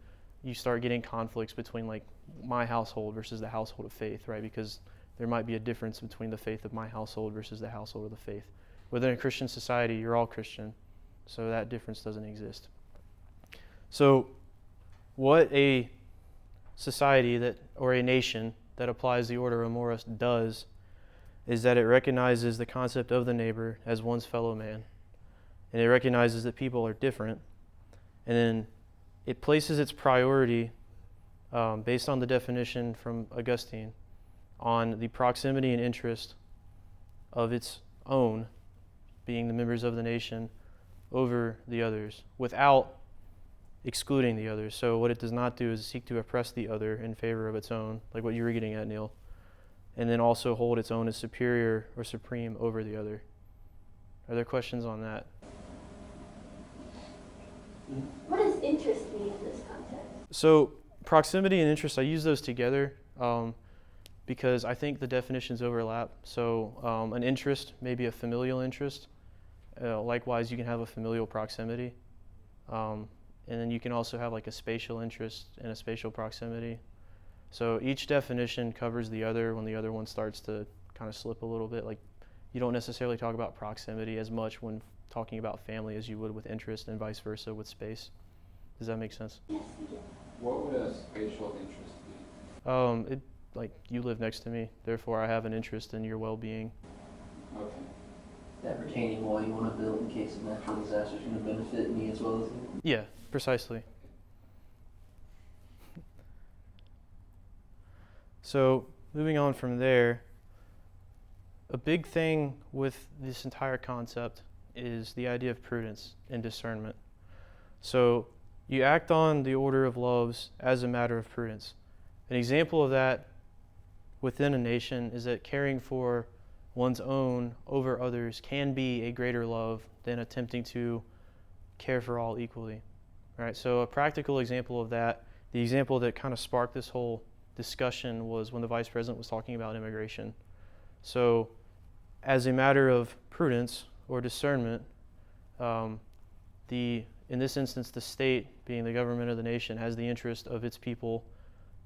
you start getting conflicts between, like, my household versus the household of faith, right? Because there might be a difference between the faith of my household versus the household of the faith. Within a Christian society, you're all Christian, so that difference doesn't exist. So what a society that, or a nation that applies the order of Amoris does is that it recognizes the concept of the neighbor as one's fellow man. And it recognizes that people are different. And then it places its priority, based on the definition from Augustine, on the proximity and interest of its own, being the members of the nation, over the others, without excluding the others. So what it does not do is seek to oppress the other in favor of its own, like what you were getting at, Neil, and then also hold its own as superior or supreme over the other. Are there questions on that? What does interest mean in this context? So proximity and interest, I use those together because I think the definitions overlap. So an interest may be a familial interest. Likewise, you can have a familial proximity. And then you can also have, like, a spatial interest and a spatial proximity. So each definition covers the other when the other one starts to kind of slip a little bit. Like, you don't necessarily talk about proximity as much when talking about family as you would with interest, and vice versa with space. Does that make sense? Yes, we do. What would a spatial interest be? Like, you live next to me, therefore I have an interest in your well-being. Okay. That retaining wall you want to build in case of natural disaster is going to benefit me as well as you. Yeah, precisely. So, moving on from there, a big thing with this entire concept is the idea of prudence and discernment. So, you act on the order of loves as a matter of prudence. An example of that within a nation is that caring for one's own over others can be a greater love than attempting to care for all equally. All right, so a practical example of that, the example that kind of sparked this whole discussion, was when the vice president was talking about immigration. So, as a matter of prudence or discernment, in this instance, the state, being the government of the nation, has the interest of its people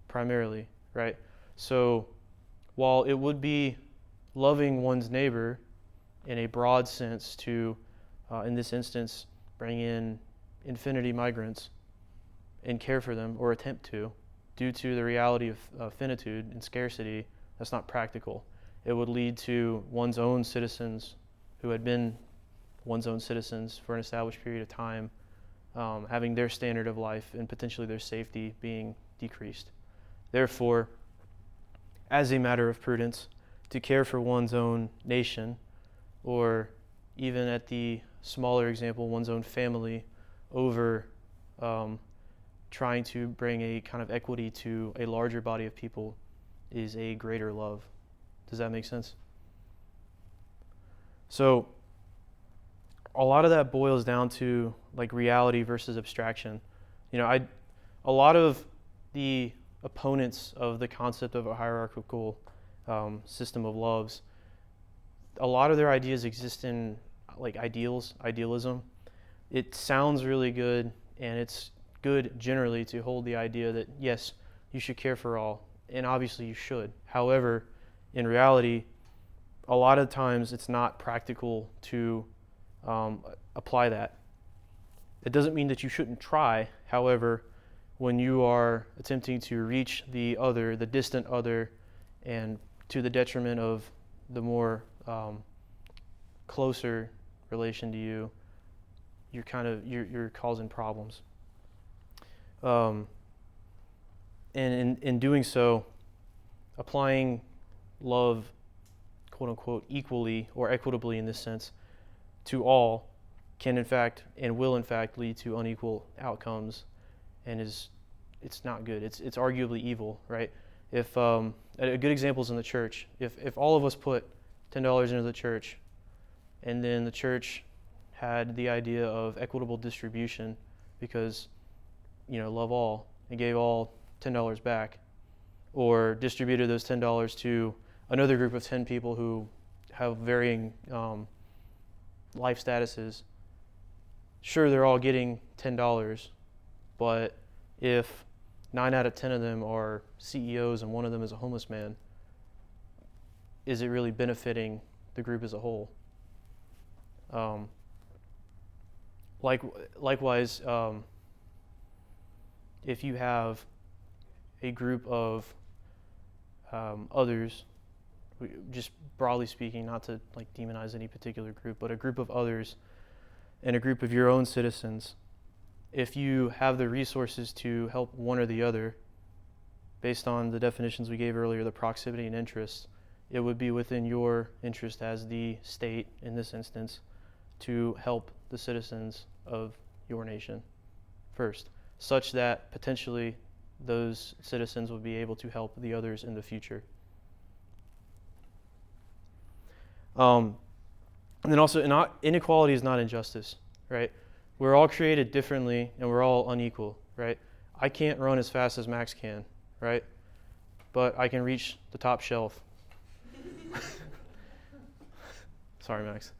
primarily, right? So, while it would be loving one's neighbor in a broad sense to, in this instance, bring in infinity migrants and care for them, or attempt to, due to the reality of finitude and scarcity, that's not practical. It would lead to one's own citizens who had been one's own citizens for an established period of time, having their standard of life and potentially their safety being decreased. Therefore, as a matter of prudence, to care for one's own nation, or even at the smaller example, one's own family, over trying to bring a kind of equity to a larger body of people, is a greater love. Does that make sense? So, a lot of that boils down to, like, reality versus abstraction. You know, a lot of the opponents of the concept of a hierarchical system of loves, a lot of their ideas exist in, like, idealism. It sounds really good, and it's good generally to hold the idea that, yes, you should care for all, and obviously you should. However, in reality, a lot of times it's not practical to apply that. It doesn't mean that you shouldn't try. However, when you are attempting to reach the other, the distant other, and to the detriment of the more closer relation to you, you're causing problems. And in doing so, applying love, quote unquote, equally or equitably in this sense, to all can in fact and will in fact lead to unequal outcomes, and it's not good. It's arguably evil, right? If a good example is in the church. If all of us put $10 into the church, and then the church had the idea of equitable distribution because, love all, and gave all $10 back, or distributed those $10 to another group of 10 people who have varying life statuses. Sure, they're all getting $10, but if 9 out of 10 of them are CEOs and one of them is a homeless man, is it really benefiting the group as a whole? Likewise, if you have a group of others, just broadly speaking, not to demonize any particular group, but a group of others and a group of your own citizens, if you have the resources to help one or the other, based on the definitions we gave earlier, the proximity and interest, it would be within your interest as the state, in this instance, to help the citizens of your nation first, such that potentially those citizens will be able to help the others in the future. And then also, inequality is not injustice, right? We're all created differently and we're all unequal, right? I can't run as fast as Max can, right? But I can reach the top shelf. Sorry, Max.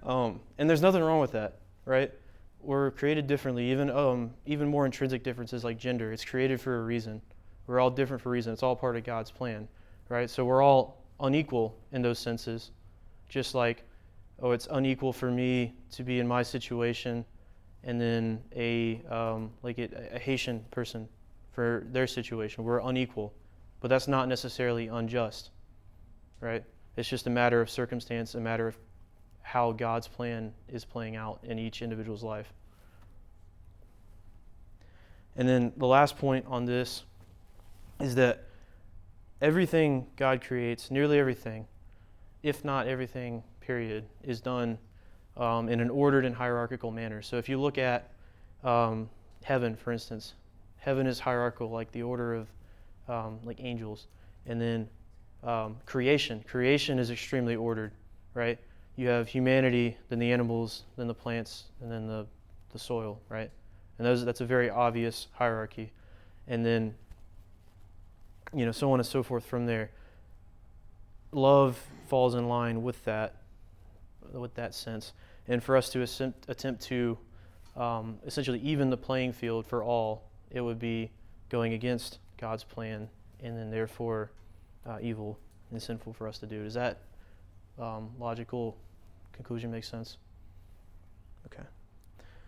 And there's nothing wrong with that, right? We're created differently, even more intrinsic differences like gender. It's created for a reason. We're all different for a reason. It's all part of God's plan, right? So we're all unequal in those senses, just like, it's unequal for me to be in my situation and then a Haitian person for their situation. We're unequal, but that's not necessarily unjust, right? It's just a matter of circumstance, a matter of how God's plan is playing out in each individual's life. And then the last point on this is that everything God creates, nearly everything, if not everything, period, is done in an ordered and hierarchical manner. So if you look at heaven, for instance, heaven is hierarchical, like the order of like angels. And then creation is extremely ordered, right? You have humanity, then the animals, then the plants, and then the soil, right? And that's a very obvious hierarchy. And then, so on and so forth from there. Love falls in line with that sense. And for us to attempt to essentially even the playing field for all, it would be going against God's plan, and then therefore evil and sinful for us to do. Does that logical conclusion make sense? Okay.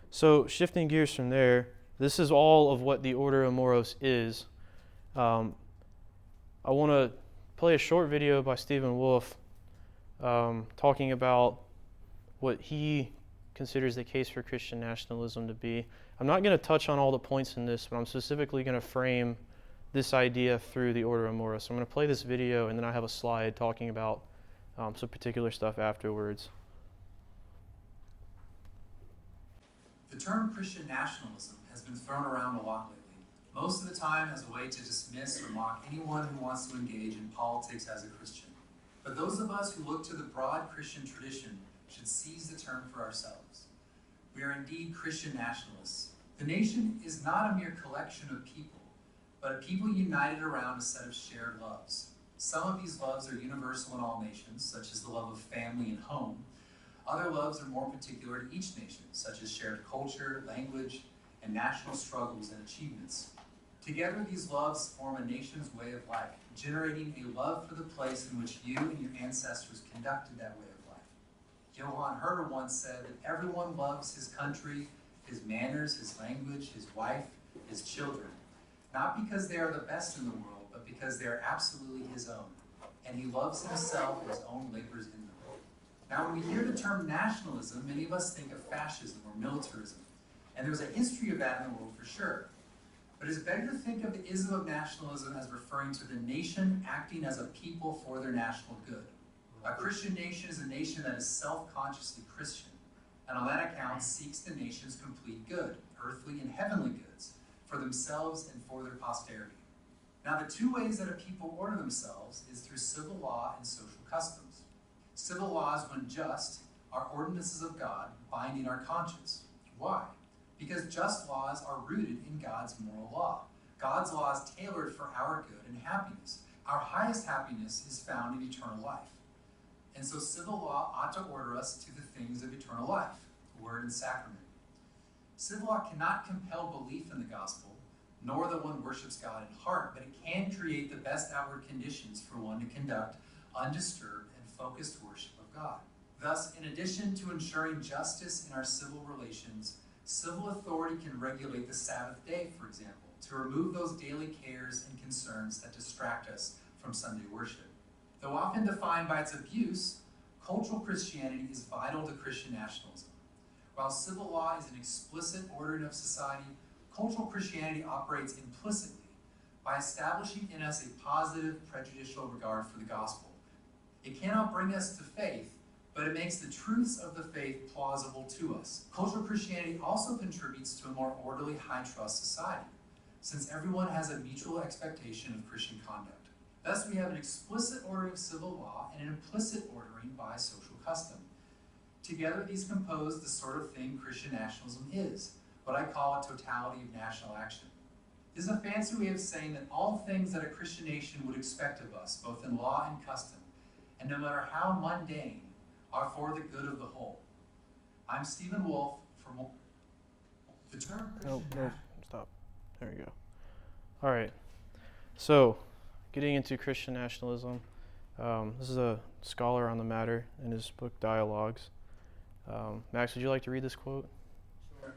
So shifting gears from there, this is all of what the Ordo Amoris is. I want to play a short video by Stephen Wolfe talking about what he considers the case for Christian nationalism to be. I'm not going to touch on all the points in this, but I'm specifically going to frame this idea through the Ordo Amoris. So I'm going to play this video, and then I have a slide talking about some particular stuff afterwards. The term Christian nationalism has been thrown around a lot lately, most of the time as a way to dismiss or mock anyone who wants to engage in politics as a Christian. But those of us who look to the broad Christian tradition should seize the term for ourselves. We are indeed Christian nationalists. The nation is not a mere collection of people, but a people united around a set of shared loves. Some of these loves are universal in all nations, such as the love of family and home. Other loves are more particular to each nation, such as shared culture, language, and national struggles and achievements. Together, these loves form a nation's way of life, generating a love for the place in which you and your ancestors conducted that way of life. Johann Herder once said that everyone loves his country, his manners, his language, his wife, his children, not because they are the best in the world, but because they are absolutely his own, and he loves himself and his own labors in them. Now, when we hear the term nationalism, many of us think of fascism or militarism, and there's a history of that in the world for sure. But it's better to think of the ism of nationalism as referring to the nation acting as a people for their national good. A Christian nation is a nation that is self-consciously Christian, and on that account seeks the nation's complete good, earthly and heavenly goods, for themselves and for their posterity. Now, the two ways that a people order themselves is through civil law and social customs. Civil laws, when just, are ordinances of God binding our conscience. Why? Because just laws are rooted in God's moral law. God's law is tailored for our good and happiness. Our highest happiness is found in eternal life. And so civil law ought to order us to the things of eternal life, word and sacrament. Civil law cannot compel belief in the gospel, nor that one worships God in heart, but it can create the best outward conditions for one to conduct undisturbed and focused worship of God. Thus, in addition to ensuring justice in our civil relations, civil authority can regulate the Sabbath day, for example, to remove those daily cares and concerns that distract us from Sunday worship. Though often defined by its abuse, cultural Christianity is vital to Christian nationalism. While civil law is an explicit ordering of society, cultural Christianity operates implicitly by establishing in us a positive, prejudicial regard for the gospel. It cannot bring us to faith, but it makes the truths of the faith plausible to us. Cultural Christianity also contributes to a more orderly, high-trust society, since everyone has a mutual expectation of Christian conduct. Thus, we have an explicit ordering of civil law and an implicit ordering by social custom. Together, these compose the sort of thing Christian nationalism is, what I call a totality of national action. This is a fancy way of saying that all things that a Christian nation would expect of us, both in law and custom, and no matter how mundane, are for the good of the whole. I'm Stephen Wolfe from the term Christian No, stop. There you go. All right. So, getting into Christian nationalism, this is a scholar on the matter in his book Dialogues. Max, would you like to read this quote? Sure.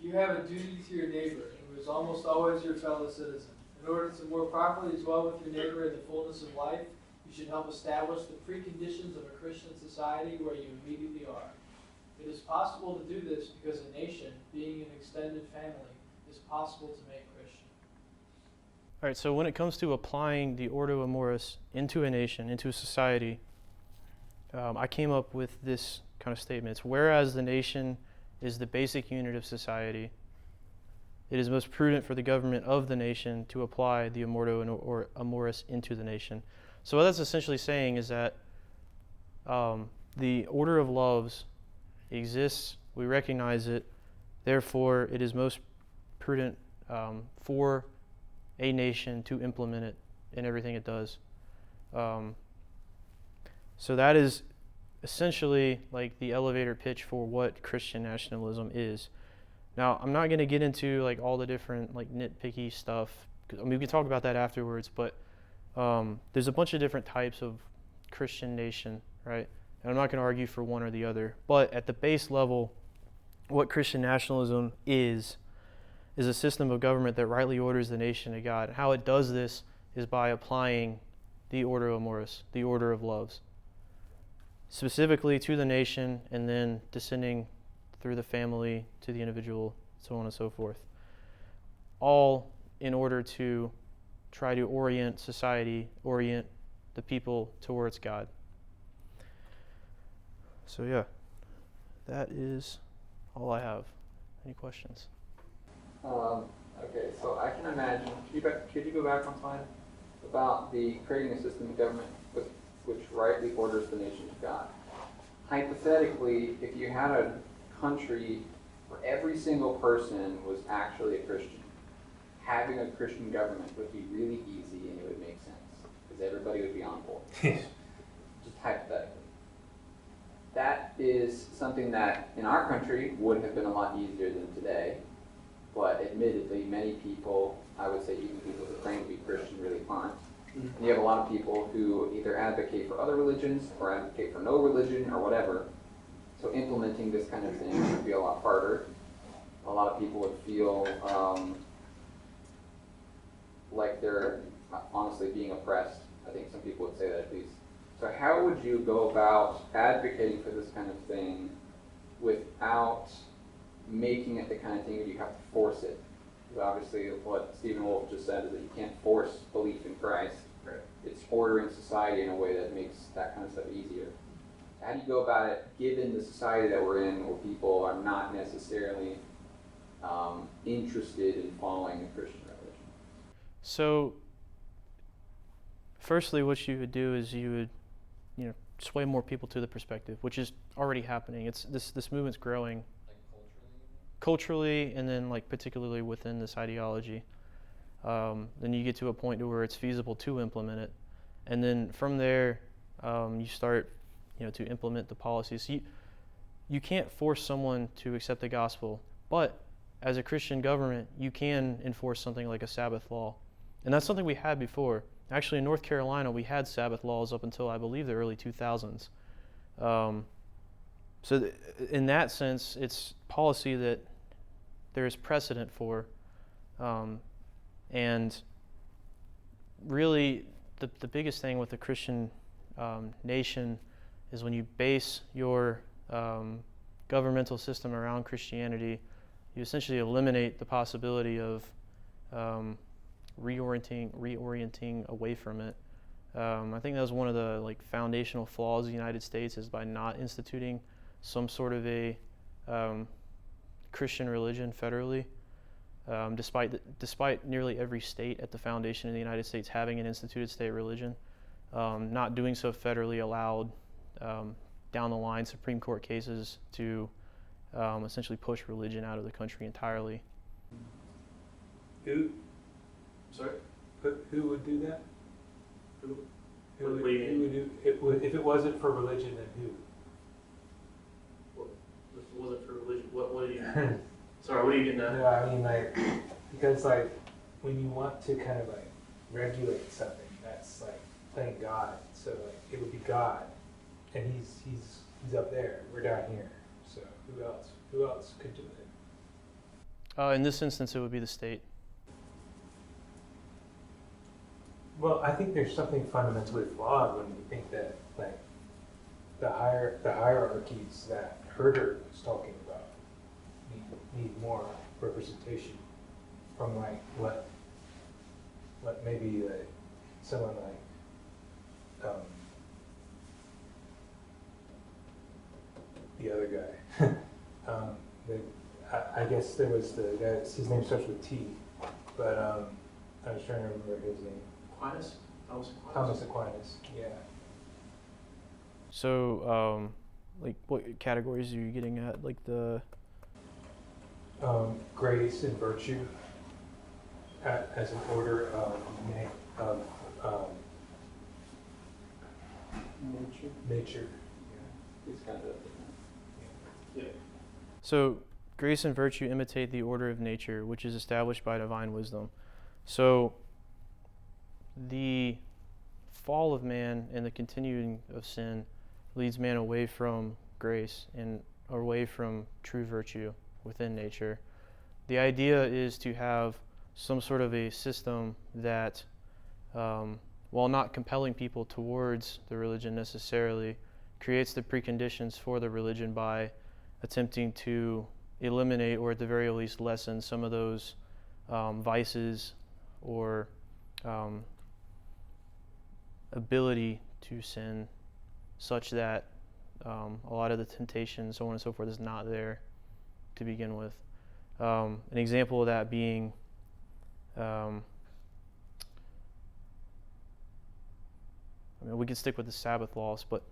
You have a duty to your neighbor, who is almost always your fellow citizen. In order to more properly dwell with your neighbor in the fullness of life, you should help establish the preconditions of a Christian society where you immediately are. It is possible to do this because a nation, being an extended family, is possible to make Christian. All right, so when it comes to applying the Ordo Amoris into a nation, into a society, I came up with this kind of statement. It's whereas the nation is the basic unit of society, it is most prudent for the government of the nation to apply the Ordo or Amoris into the nation. So what that's essentially saying is that the order of loves exists, we recognize it, therefore it is most prudent for a nation to implement it in everything it does. So that is essentially like the elevator pitch for what Christian nationalism is. Now, I'm not going to get into like all the different like nitpicky stuff. I mean, we can talk about that afterwards, but there's a bunch of different types of Christian nation, right? And I'm not going to argue for one or the other. But at the base level, what Christian nationalism is a system of government that rightly orders the nation to God. And how it does this is by applying the Ordo Amoris, the order of loves, specifically to the nation and then descending through the family to the individual, so on and so forth. All in order to try to orient society, orient the people towards God. So yeah, that is all I have. Any questions? Okay, so I can imagine, could you go back one slide? About the creating a system of government which rightly orders the nation to God. Hypothetically, if you had a country where every single person was actually a Christian, having a Christian government would be really easy and it would make sense, because everybody would be on board. Just hypothetically. That is something that in our country would have been a lot easier than today. but admittedly, many people, I would say even people who claim to be Christian, really aren't. And you have a lot of people who either advocate for other religions or advocate for no religion or whatever. So implementing this kind of thing would be a lot harder. A lot of people would feel like they're honestly being oppressed. I think some people would say that at least. So how would you go about advocating for this kind of thing without making it the kind of thing that you have to force it? Because obviously what Stephen Wolfe just said is that you can't force belief in Christ. Right. It's ordering society in a way that makes that kind of stuff easier. How do you go about it given the society that we're in where people are not necessarily interested in following the Christian religion? So, firstly, what you would do is you would, sway more people to the perspective, which is already happening. It's this movement's growing. Like Culturally, and then like particularly within this ideology. Then you get to a point to where it's feasible to implement it, and then from there, you start, to implement the policies. You can't force someone to accept the gospel, but as a Christian government, you can enforce something like a Sabbath law. And that's something we had before. Actually, in North Carolina, we had Sabbath laws up until, I believe, the early 2000s. In that sense, it's policy that there is precedent for. And really, the biggest thing with the Christian nation is when you base your governmental system around Christianity, you essentially eliminate the possibility of reorienting away from it. I think that was one of the foundational flaws of the United States, is by not instituting some sort of a Christian religion federally. Despite nearly every state at the foundation of the United States having an instituted state religion, not doing so federally allowed down the line Supreme Court cases to essentially push religion out of the country entirely. Who Sorry? who would do that? Who? Who What do you mean? would do it? If it wasn't for religion, then who? If it wasn't for religion, what do you Sorry, what are you getting at? No, I mean because when you want to kind of regulate something, that's playing God. So it would be God, and he's up there. We're down here. So who else? Who else could do it? In this instance, it would be the state. Well, I think there's something fundamentally flawed when you think that the hierarchies that Herder was talking about need more representation from what maybe someone the other guy. I guess there was the guy. His name starts with T, but I was trying to remember his name. Aquinas? Thomas Aquinas. Yeah. So, what categories are you getting at? The Grace and virtue as an order of nature. It's kind of Yeah. So, grace and virtue imitate the order of nature, which is established by divine wisdom. So, the fall of man and the continuing of sin leads man away from grace and away from true virtue within nature. The idea is to have some sort of a system that, while not compelling people towards the religion necessarily, creates the preconditions for the religion by attempting to eliminate, or at the very least lessen, some of those vices or ability to sin, such that a lot of the temptation, so on and so forth, is not there to begin with. An example of that being we can stick with the Sabbath laws, but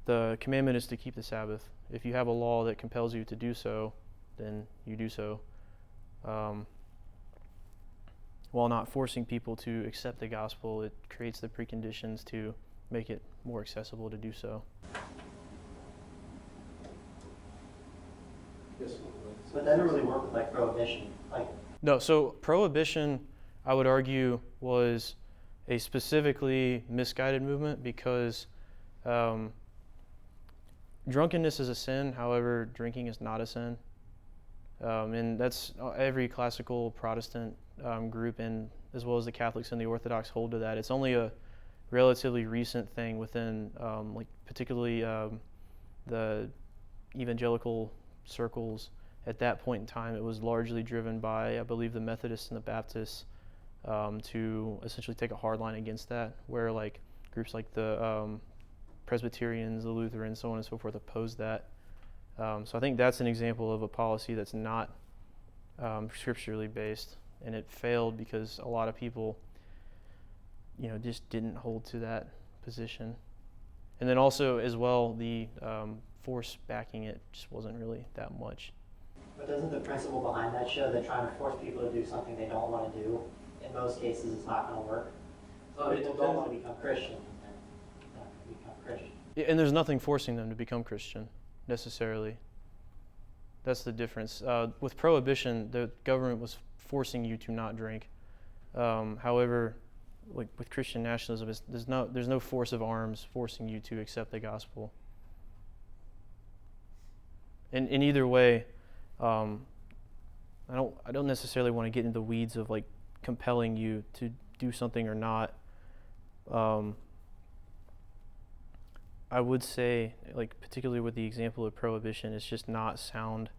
the commandment is to keep the Sabbath. If you have a law that compels you to do so, then you do so, while not forcing people to accept the gospel. It creates the preconditions to make it more accessible to do so. Yes. But that doesn't really work with prohibition. Like, No, so prohibition, I would argue, was a specifically misguided movement because drunkenness is a sin. However, drinking is not a sin. And that's every classical Protestant group, and as well as the Catholics and the Orthodox hold to that. It's only a relatively recent thing within, like particularly the evangelical circles. At that point in time, it was largely driven by, I believe, the Methodists and the Baptists to essentially take a hard line against that, where like groups like the Presbyterians, the Lutherans, so on and so forth opposed that. So I think that's an example of a policy that's not scripturally based, and it failed because a lot of people, just didn't hold to that position. And then also, as well, the force backing it just wasn't really that much. but doesn't the principle behind that show that trying to force people to do something they don't want to do, in most cases, it's not going to work? So if people don't want to become Christian, then they're not going to become Christian. Yeah, and there's nothing forcing them to become Christian, necessarily. That's the difference. With prohibition, the government was forcing you to not drink. However, like with Christian nationalism, there's no force of arms forcing you to accept the gospel. And in either way, I don't necessarily want to get into the weeds of like compelling you to do something or not. I would say, like particularly with the example of prohibition, it's just not sound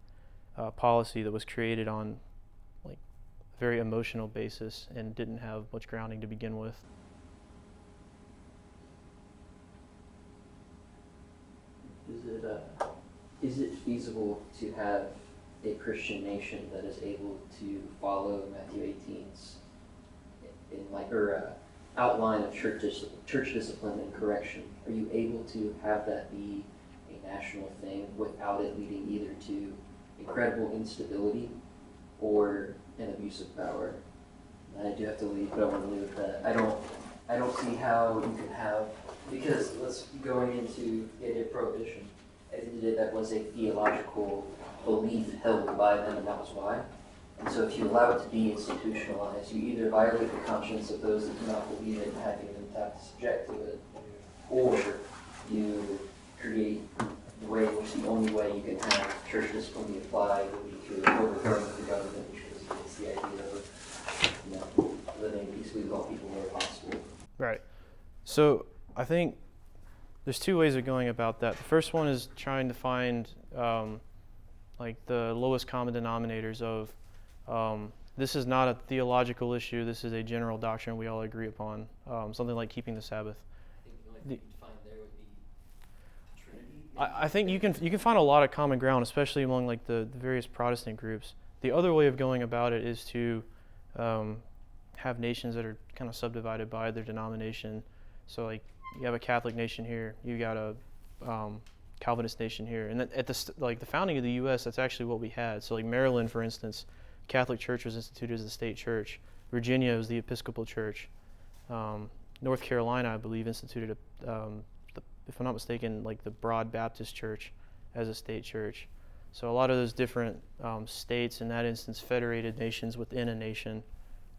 policy that was created on like a very emotional basis and didn't have much grounding to begin with. Is it feasible to have a Christian nation that is able to follow Matthew 18's outline of church discipline and correction? Are you able to have that be a national thing without it leading either to incredible instability or an abuse of power? And I do have to leave, but I want to leave with that. I don't see how you can have, because going into the idea of prohibition, at the end of the day, that was a theological belief held by them, and that was why. And so if you allow it to be institutionalized, you either violate the conscience of those that do not believe it and having them have to subject to it, or you create the way in which the only way you can have church discipline be applied would be through overthrowing the government, because it's the idea of living peacefully with all people where possible. Right. So I think there's two ways of going about that. The first one is trying to find like the lowest common denominators of this is not a theological issue, this is a general doctrine we all agree upon, something like keeping the Sabbath. I think the only thing you'd find there would be Trinity. I think you can find a lot of common ground, especially among like the various Protestant groups. The other way of going about it is to have nations that are kind of subdivided by their denomination. So like you have a Catholic nation here, you got a Calvinist nation here, and at the founding of the U.S., that's actually what we had. So like Maryland, for instance, Catholic Church was instituted as the state church. Virginia was the Episcopal Church. North Carolina, I believe, instituted if I'm not mistaken, like the Broad Baptist Church as a state church. So a lot of those different states, in that instance, federated nations within a nation,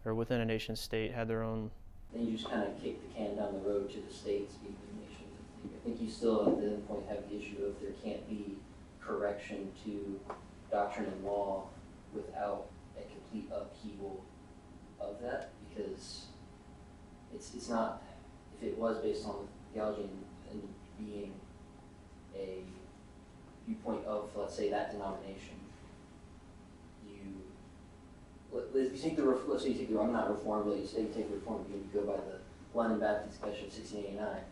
or within a nation state, had their own. Then you just kind of kick the can down the road to the states being the nations. I think you still at the point have the issue of there can't be correction to doctrine and law without a complete upheaval of that, because it's not, if it was based on theology and being a viewpoint of, let's say, that denomination, let's say you take the, I'm not Reformed, but you say you take Reformed, you go by the London Baptist Confession of 1689,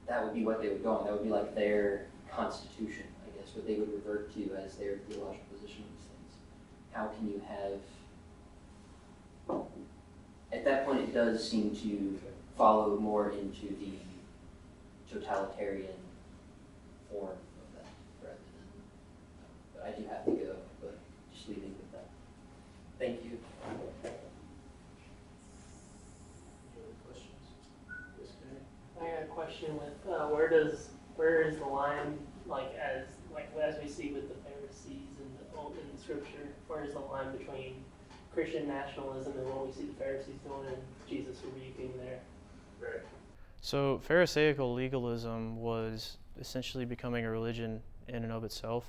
that would be what they would go on. That would be like their constitution, I guess, what they would revert to as their theological position on these things. How can you have, at that point it does seem to follow more into the totalitarian form of that, rather than, but I do have to go, but just leaving with that. Thank you. I got a question with where is the line, like as we see with the Pharisees in the Scripture, Where is the line between Christian nationalism and what we see the Pharisees doing and Jesus rebuking there? Right. So Pharisaical legalism was essentially becoming a religion in and of itself.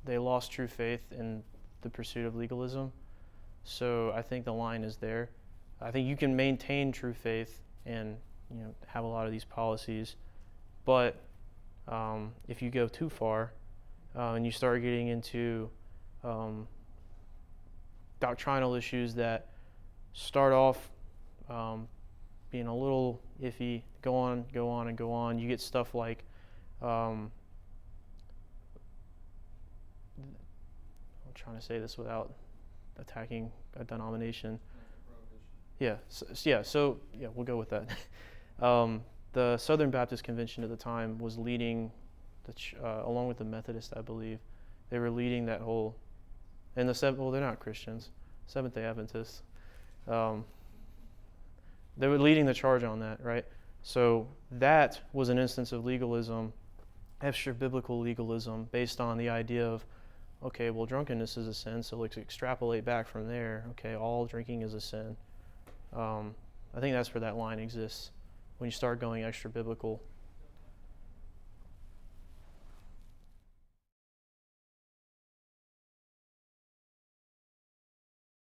They lost true faith in the pursuit of legalism. So I think the line is there. I think you can maintain true faith and have a lot of these policies, but if you go too far and you start getting into doctrinal issues that start off being a little iffy, go on, and go on. You get stuff like, I'm trying to say this without attacking a denomination. So we'll go with that. The Southern Baptist Convention at the time was leading, along with the Methodists, I believe, they were leading that whole, and they're not Christians, Seventh-day Adventists. They were leading the charge on that, right? So that was an instance of legalism, extra-biblical legalism, based on the idea of, okay, well, drunkenness is a sin, so let's extrapolate back from there. Okay, all drinking is a sin. I think that's where that line exists, when you start going extra-biblical.